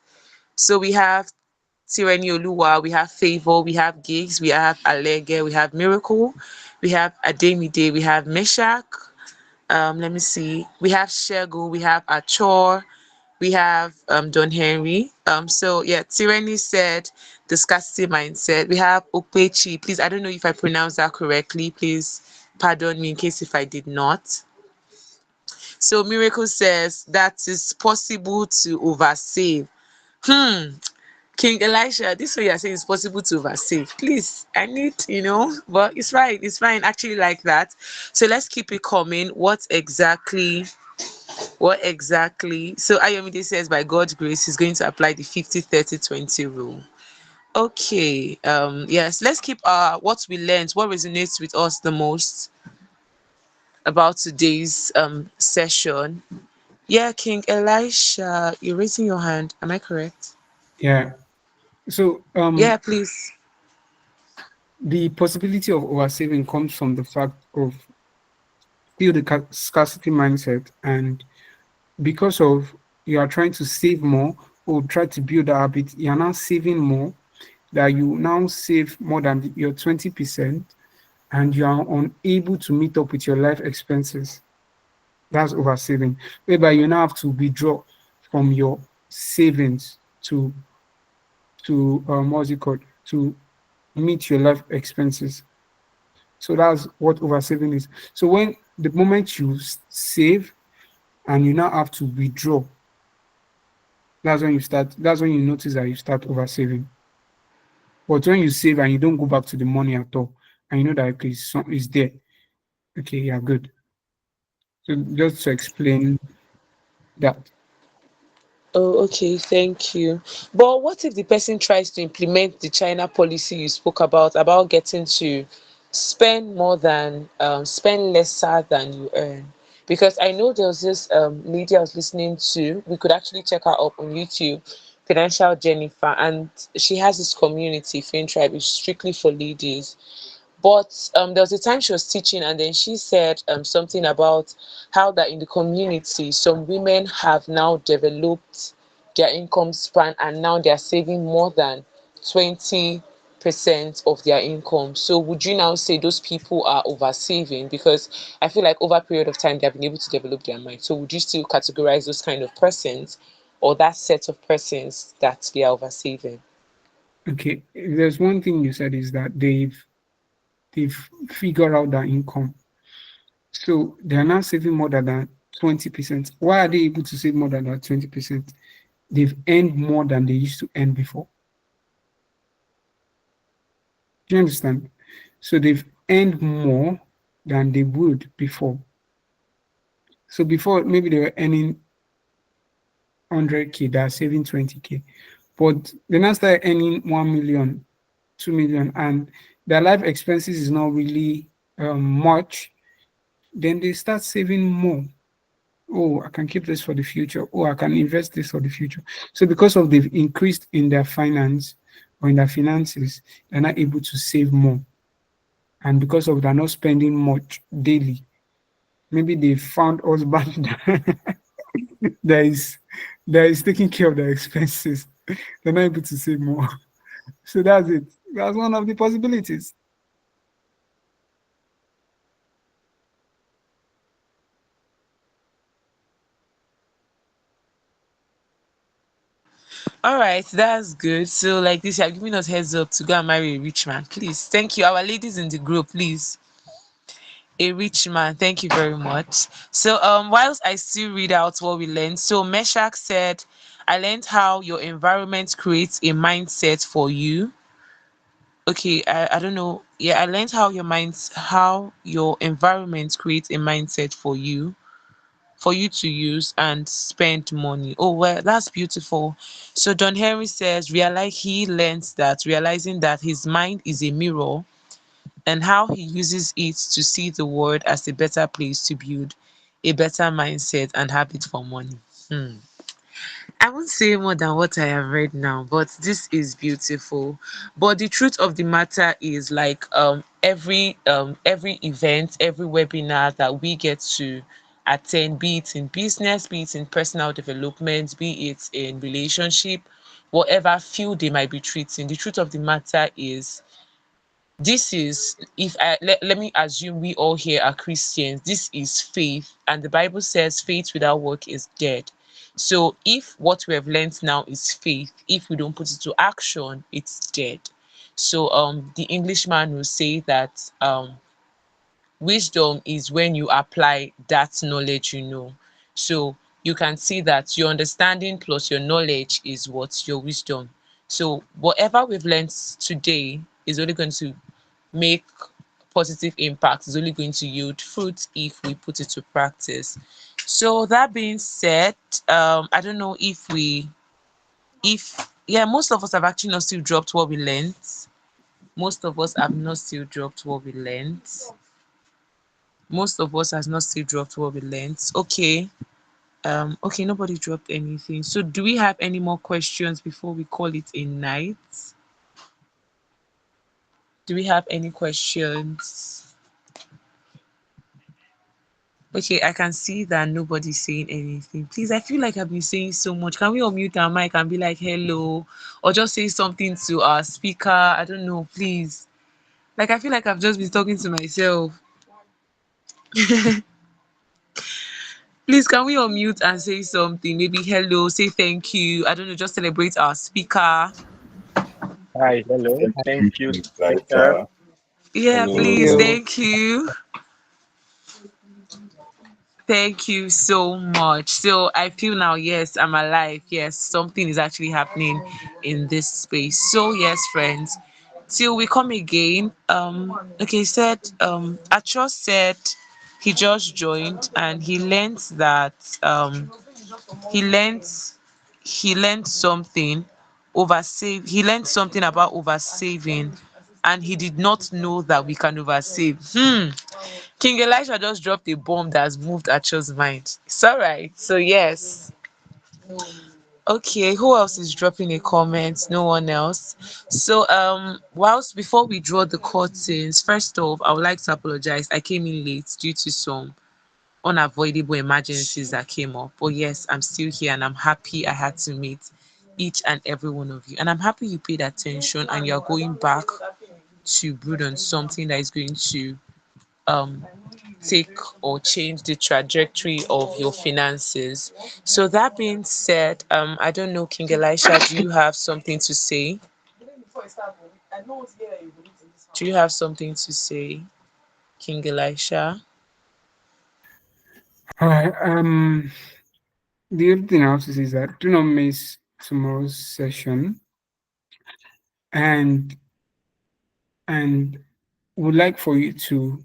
So we have Tireni Oluwa, we have Favor, we have Gigs, we have Alege, we have Miracle, we have Ademide, we have Meshach. Let me see. We have Shego, we have Achor, we have Don Henry. So yeah, Tireni said the scarcity mindset. We have Okpechi. Please, I don't know if I pronounced that correctly. Please pardon me in case if I did not. So Miracle says that is possible to oversave. Hmm. King Elisha, this way you're saying it's possible to oversave. Please, I need, but it's fine. It's fine. Actually, like that. So let's keep it coming. What exactly? What exactly? So Ayomide says, by God's grace, he's going to apply the 50-30-20 rule. Okay. Yes, let's keep what we learned, what resonates with us the most about today's session. Yeah, King Elisha, you're raising your hand. Am I correct? Yeah. So Yeah, please. the possibility of oversaving comes from the fact of still the scarcity mindset, and because of you are trying to save more or try to build a habit, you are now saving more, that you now save more than your 20%, and you are unable to meet up with your life expenses. That's oversaving, whereby you now have to withdraw from your savings to what's it called, to meet your life expenses. So that's what oversaving is. So when the moment you save and you now have to withdraw, that's when you notice that you start oversaving. But when you save and you don't go back to the money at all, and you know that okay, it's there, okay, yeah, good. So just to explain that. Oh, okay, thank you. But what if the person tries to implement the China policy you spoke about getting to spend lesser than you earn? Because I know there was this lady I was listening to. We could actually check her up on YouTube, Financial Jennifer, and she has this community, Fin Tribe, is strictly for ladies. But there was a time she was teaching, and then she said something about how that in the community, some women have now developed their income span, and now they are saving more than 20% of their income. So would you now say those people are over saving? Because I feel like over a period of time they have been able to develop their mind. So would you still categorize those kind of persons, or that set of persons, that they are over saving? Okay, there's one thing you said is that they've figured out their income. So they are now saving more than that 20%. Why are they able to save more than that 20%? They've earned more than they used to earn before. Do you understand? So they've earned more than they would before. So before maybe they were earning 100K, they're saving 20K. But they now start earning 1 million, 2 million, and their life expenses is not really much. Then they start saving more. Oh, I can keep this for the future. Oh, I can invest this for the future. So because of they've increased in their finance or in their finances, they're not able to save more. And because of they're not spending much daily, maybe they found husband that is that is taking care of their expenses. They're not able to save more. So that's it. That's one of the possibilities. All right, that's good. So, like this, you're giving us heads up to go and marry a rich man. Please, thank you. Our ladies in the group, please. A rich man. Thank you very much. So, whilst I still read out what we learned, so Meshach said, I learned how your environment creates a mindset for you. Okay, I don't know. Yeah, I learned how your environment creates a mindset for you to use and spend money. Oh, well, that's beautiful. So Don Henry says, realize he learns that realizing that his mind is a mirror and how he uses it to see the world as a better place to build a better mindset and habit for money. Hmm. I won't say more than what I have read now, but this is beautiful. But the truth of the matter is, like, every event, every webinar that we get to attend, be it in business, be it in personal development, be it in relationship, whatever field they might be treating, the truth of the matter is, this is, if I let me assume we all here are Christians, this is faith, and the Bible says faith without work is dead. So if what we have learned now is faith, if we don't put it to action, it's dead. So the Englishman will say that wisdom is when you apply that knowledge you know. So you can see that your understanding plus your knowledge is what your wisdom. So whatever we've learned today is only going to make positive impact, is only going to yield fruit if we put it to practice. So that being said, I don't know if Yeah, most of us have actually not still dropped what we learned. Most of us have not still dropped what we learned. Most of us has not still dropped what we learned. Okay. Okay, nobody dropped anything. So do we have any more questions before we call it a night? Do we have any questions? Okay, I can see that nobody's saying anything. Please, I feel like I've been saying so much. Can we unmute our mic and be like hello? Or just say something to our speaker? I don't know, please. Like I feel like I've just been talking to myself. Please, can we unmute and say something? Maybe hello, say thank you. I don't know, just celebrate our speaker. Hi, hello. Thank Thank you, you, King speaker. Elisha. Yeah, Thank Hello. please, you. thank you. Thank you so much. So I feel now, yes, I'm alive. Yes, something is actually happening in this space. So yes, friends, till we come again. Okay, he said Atro said he just joined and he learned that he learned he learned something he learned something about oversaving, and he did not know that we can oversave. King Elisha just dropped a bomb that has moved Acho's mind. It's all right. So yes. Okay, who else is dropping a comment? No one else. So whilst before we draw the curtains, first off, I would like to apologize. I came in late due to some unavoidable emergencies that came up. But yes, I'm still here and I'm happy I had to meet each and every one of you. And I'm happy you paid attention and you're going back to brood on something that is going to um take or change the trajectory of your finances. So that being said, I don't know, King Elisha, do you have something to say? Do you have something to say, King Elisha? All right. The other thing I have to say is that do not miss tomorrow's session, and and would like for you to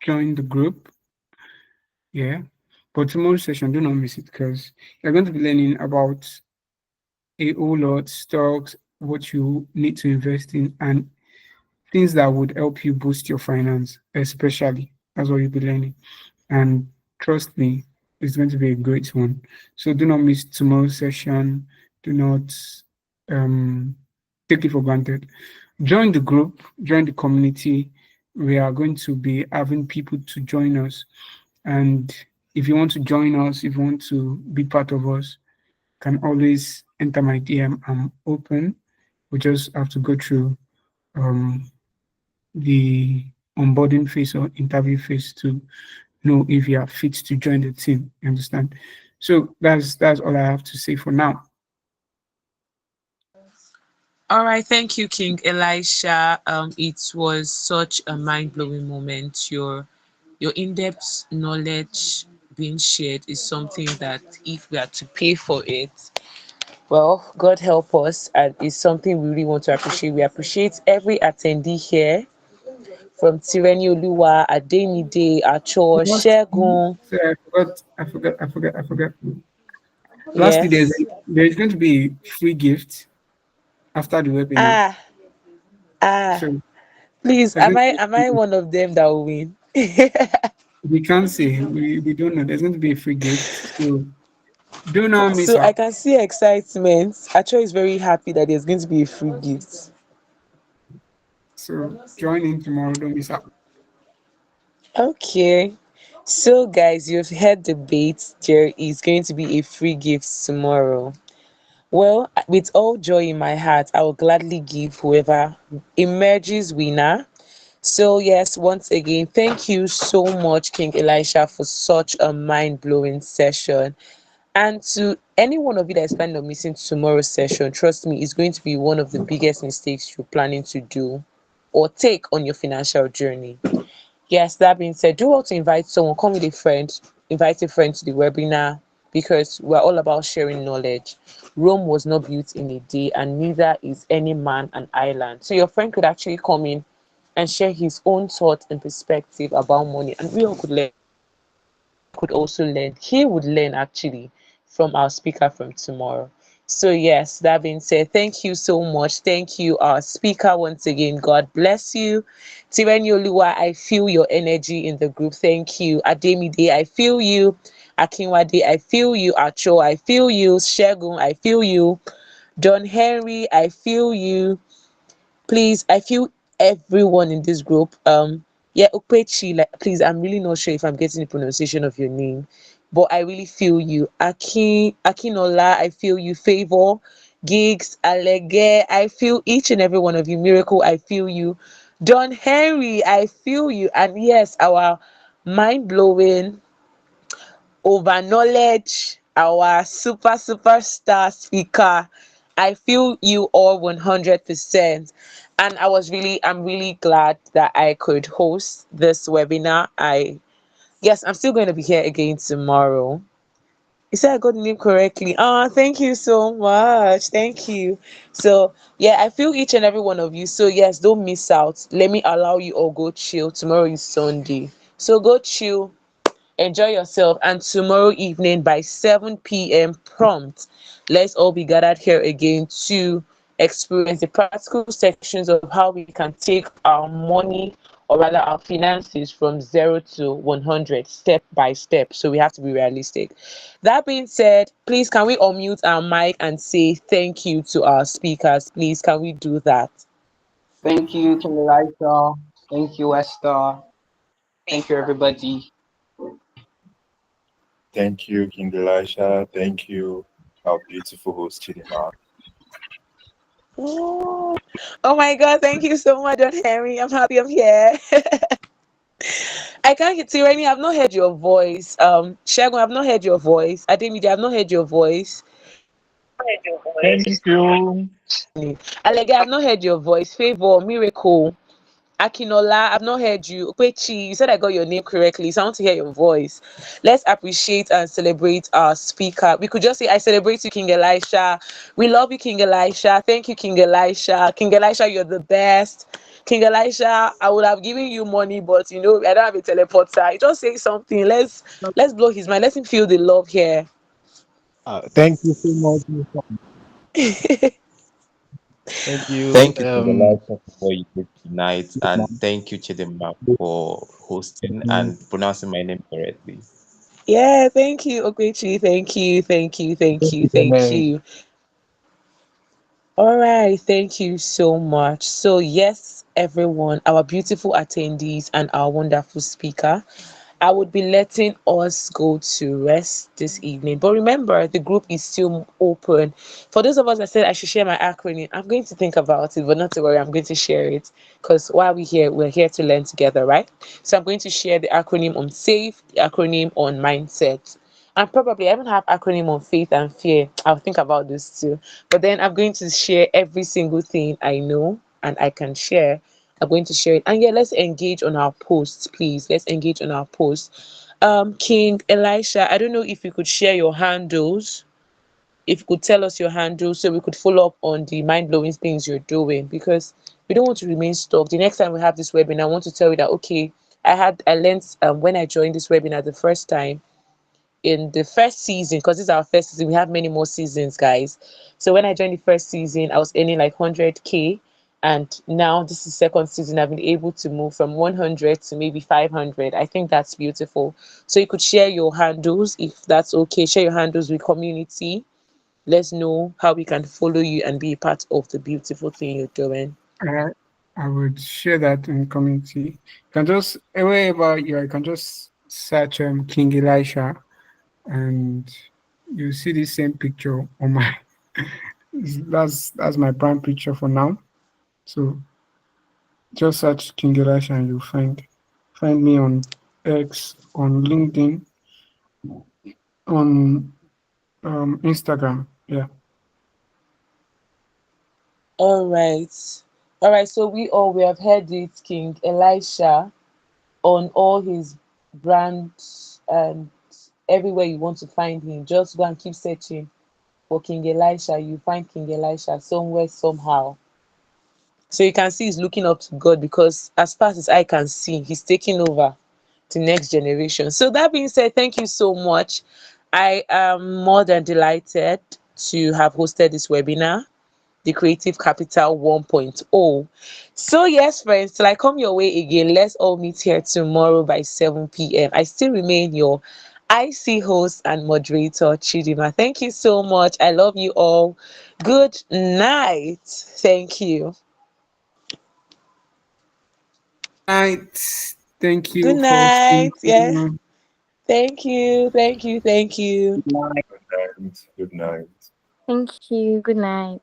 join the group. Yeah. But tomorrow's session, do not miss it because you're going to be learning about a whole lot stocks, what you need to invest in, and things that would help you boost your finance, especially. That's what you'll be learning. And trust me, it's going to be a great one. So do not miss tomorrow's session. Do not um, take it for granted. Join the group, join the community. We are going to be having people to join us. And if you want to join us, if you want to be part of us, can always enter my DM. I'm open. We just have to go through um, the onboarding phase or interview phase to know if you are fit to join the team. You understand? So that's all I have to say for now. All right, thank you, King Elisha. It was such a mind-blowing moment. Your in-depth knowledge being shared is something that if we are to pay for it, well, God help us, and it's something we really want to appreciate. We appreciate every attendee here, from Tireni Oluwa, Ademide, Acho, Last, Shegun. sorry, I forgot. Lastly, Yes. there's going to be a free gift after the webinar. Ah, ah. So Please, there's am going to I be a am free I gift. one of them that will win? We can't say we don't know. There's going to be a free gift. So do not miss So I out. can see excitement. Acho is very happy that there's going to be a free gift. So join in tomorrow. Don't miss out. Okay. So guys, you've heard the bait. There is going to be a free gift tomorrow. Well, with all joy in my heart, I will gladly give whoever emerges winner. So yes, once again, thank you so much, King Elisha, for such a mind-blowing session. And to any one of you that is planning on missing tomorrow's session, trust me, it's going to be one of the biggest mistakes you're planning to do or take on your financial journey. Yes, that being said, do also invite someone, come with a friend, invite a friend to the webinar, because we're all about sharing knowledge. Rome was not built in a day, and neither is any man an island. So your friend could actually come in and share his own thoughts and perspective about money, and we all could learn. Could also learn. He would learn actually from our speaker from tomorrow. So yes, that being said, thank you so much. Thank you, our speaker, once again. God bless you. Tireni Oluwa, I feel your energy in the group. Thank you. Ademide, I feel you. Akinwade, I feel you. Acho, I feel you. Shegun, I feel you. Don Henry, I feel you. Please, I feel everyone in this group. Yeah, Okpechi, like, please, I'm really not sure if I'm getting the pronunciation of your name, but I really feel you. Akinola, I feel you. Favor, Gigs, Alege, I feel each and every one of you. Miracle, I feel you. Don Henry, I feel you. And yes, our mind blowing over knowledge, our superstar speaker. I feel you all 100%. And I'm really glad that I could host this webinar. Yes, I'm still going to be here again tomorrow. You said I got the name correctly. Oh, thank you so much. Thank you. So, yeah, I feel each and every one of you. So, yes, don't miss out. Let me allow you all go chill. Tomorrow is Sunday. So, go chill, enjoy yourself, and tomorrow evening by 7 p.m. prompt, let's all be gathered here again to experience the practical sections of how we can take our money, or rather our finances, from 0 to 100 step by step. So we have to be realistic. That being said, please can we unmute our mic and say thank you to our speakers? Please, can we do that? Thank you, King Elisha. Thank you, Esther. Thank you, everybody. Thank you, King Elisha. Thank you, our beautiful host, Chidima. Oh, oh my God, thank you so much, Don Henry. I'm happy I'm here. I can't hit Tireni, I've not heard your voice. Shagun, I've not heard your voice. Ademide, I've not heard your voice. Thank you. Alege, I've not heard your voice. Favor, Miracle, Akinola, I've not heard you. Okwechi, you said I got your name correctly, so I want to hear your voice. Let's appreciate and celebrate our speaker. We could just say, I celebrate you, King Elisha. We love you, King Elisha. Thank you, King Elisha. King Elisha, you're the best. King Elisha, I would have given you money, but I don't have a teleporter. You just say something. Let's blow his mind. Let him feel the love here. Thank you so much. Thank you. Thank you, King Elisha, for what you did tonight, and thank you, Chidima, for hosting and pronouncing my name correctly. Yeah, thank you, Okwechi. Thank you, thank you, thank you, thank you. All right, thank you so much. So, yes, everyone, our beautiful attendees and our wonderful speaker, I would be letting us go to rest this evening. But remember, the group is still open. For those of us that said I should share my acronym, I'm going to think about it, but not to worry, I'm going to share it because while we're here to learn together, right? So I'm going to share the acronym on safe, the acronym on mindset. And probably I even have acronym on faith and fear. I'll think about this too. But then I'm going to share every single thing I know and I can share. I'm going to share it. And yeah, let's engage on our posts, please. Let's engage on our posts. King Elisha, I don't know if you could share your handles, if you could tell us your handles so we could follow up on the mind-blowing things you're doing, because we don't want to remain stuck. The next time we have this webinar, I want to tell you that okay, I learned when I joined this webinar the first time in the first season, because this is our first season, we have many more seasons, guys. So when I joined the first season, I was earning like 100K, and now this is second season, I've been able to move from 100 to maybe 500. I think that's beautiful. So you could share your handles if that's okay. Share your handles with community. Let's know how we can follow you and be a part of the beautiful thing you're doing. Uh, I would share that in community. You can just wherever you are, you can just search King Elisha and you see the same picture on my that's my prime picture for now. So just search King Elisha and you'll find me on X, on LinkedIn, on Instagram. Yeah. All right. All right. So we have heard it, King Elisha, on all his brands and everywhere you want to find him. Just go and keep searching for King Elisha. You find King Elisha somewhere, somehow. So you can see he's looking up to God because, as far as I can see, he's taking over the next generation. So, that being said, thank you so much. I am more than delighted. to have hosted this webinar, the Creative Capital 1.0. So, yes, friends, till I come your way again, let's all meet here tomorrow by 7 p.m. I still remain your IC host and moderator, Chidima. Thank you so much. I love you all. Good night. Thank you. Night. Thank Good you for night. staying. Yeah. Thank you. Thank you. Thank you. Good night. Good night. Good night. Thank you. Good night.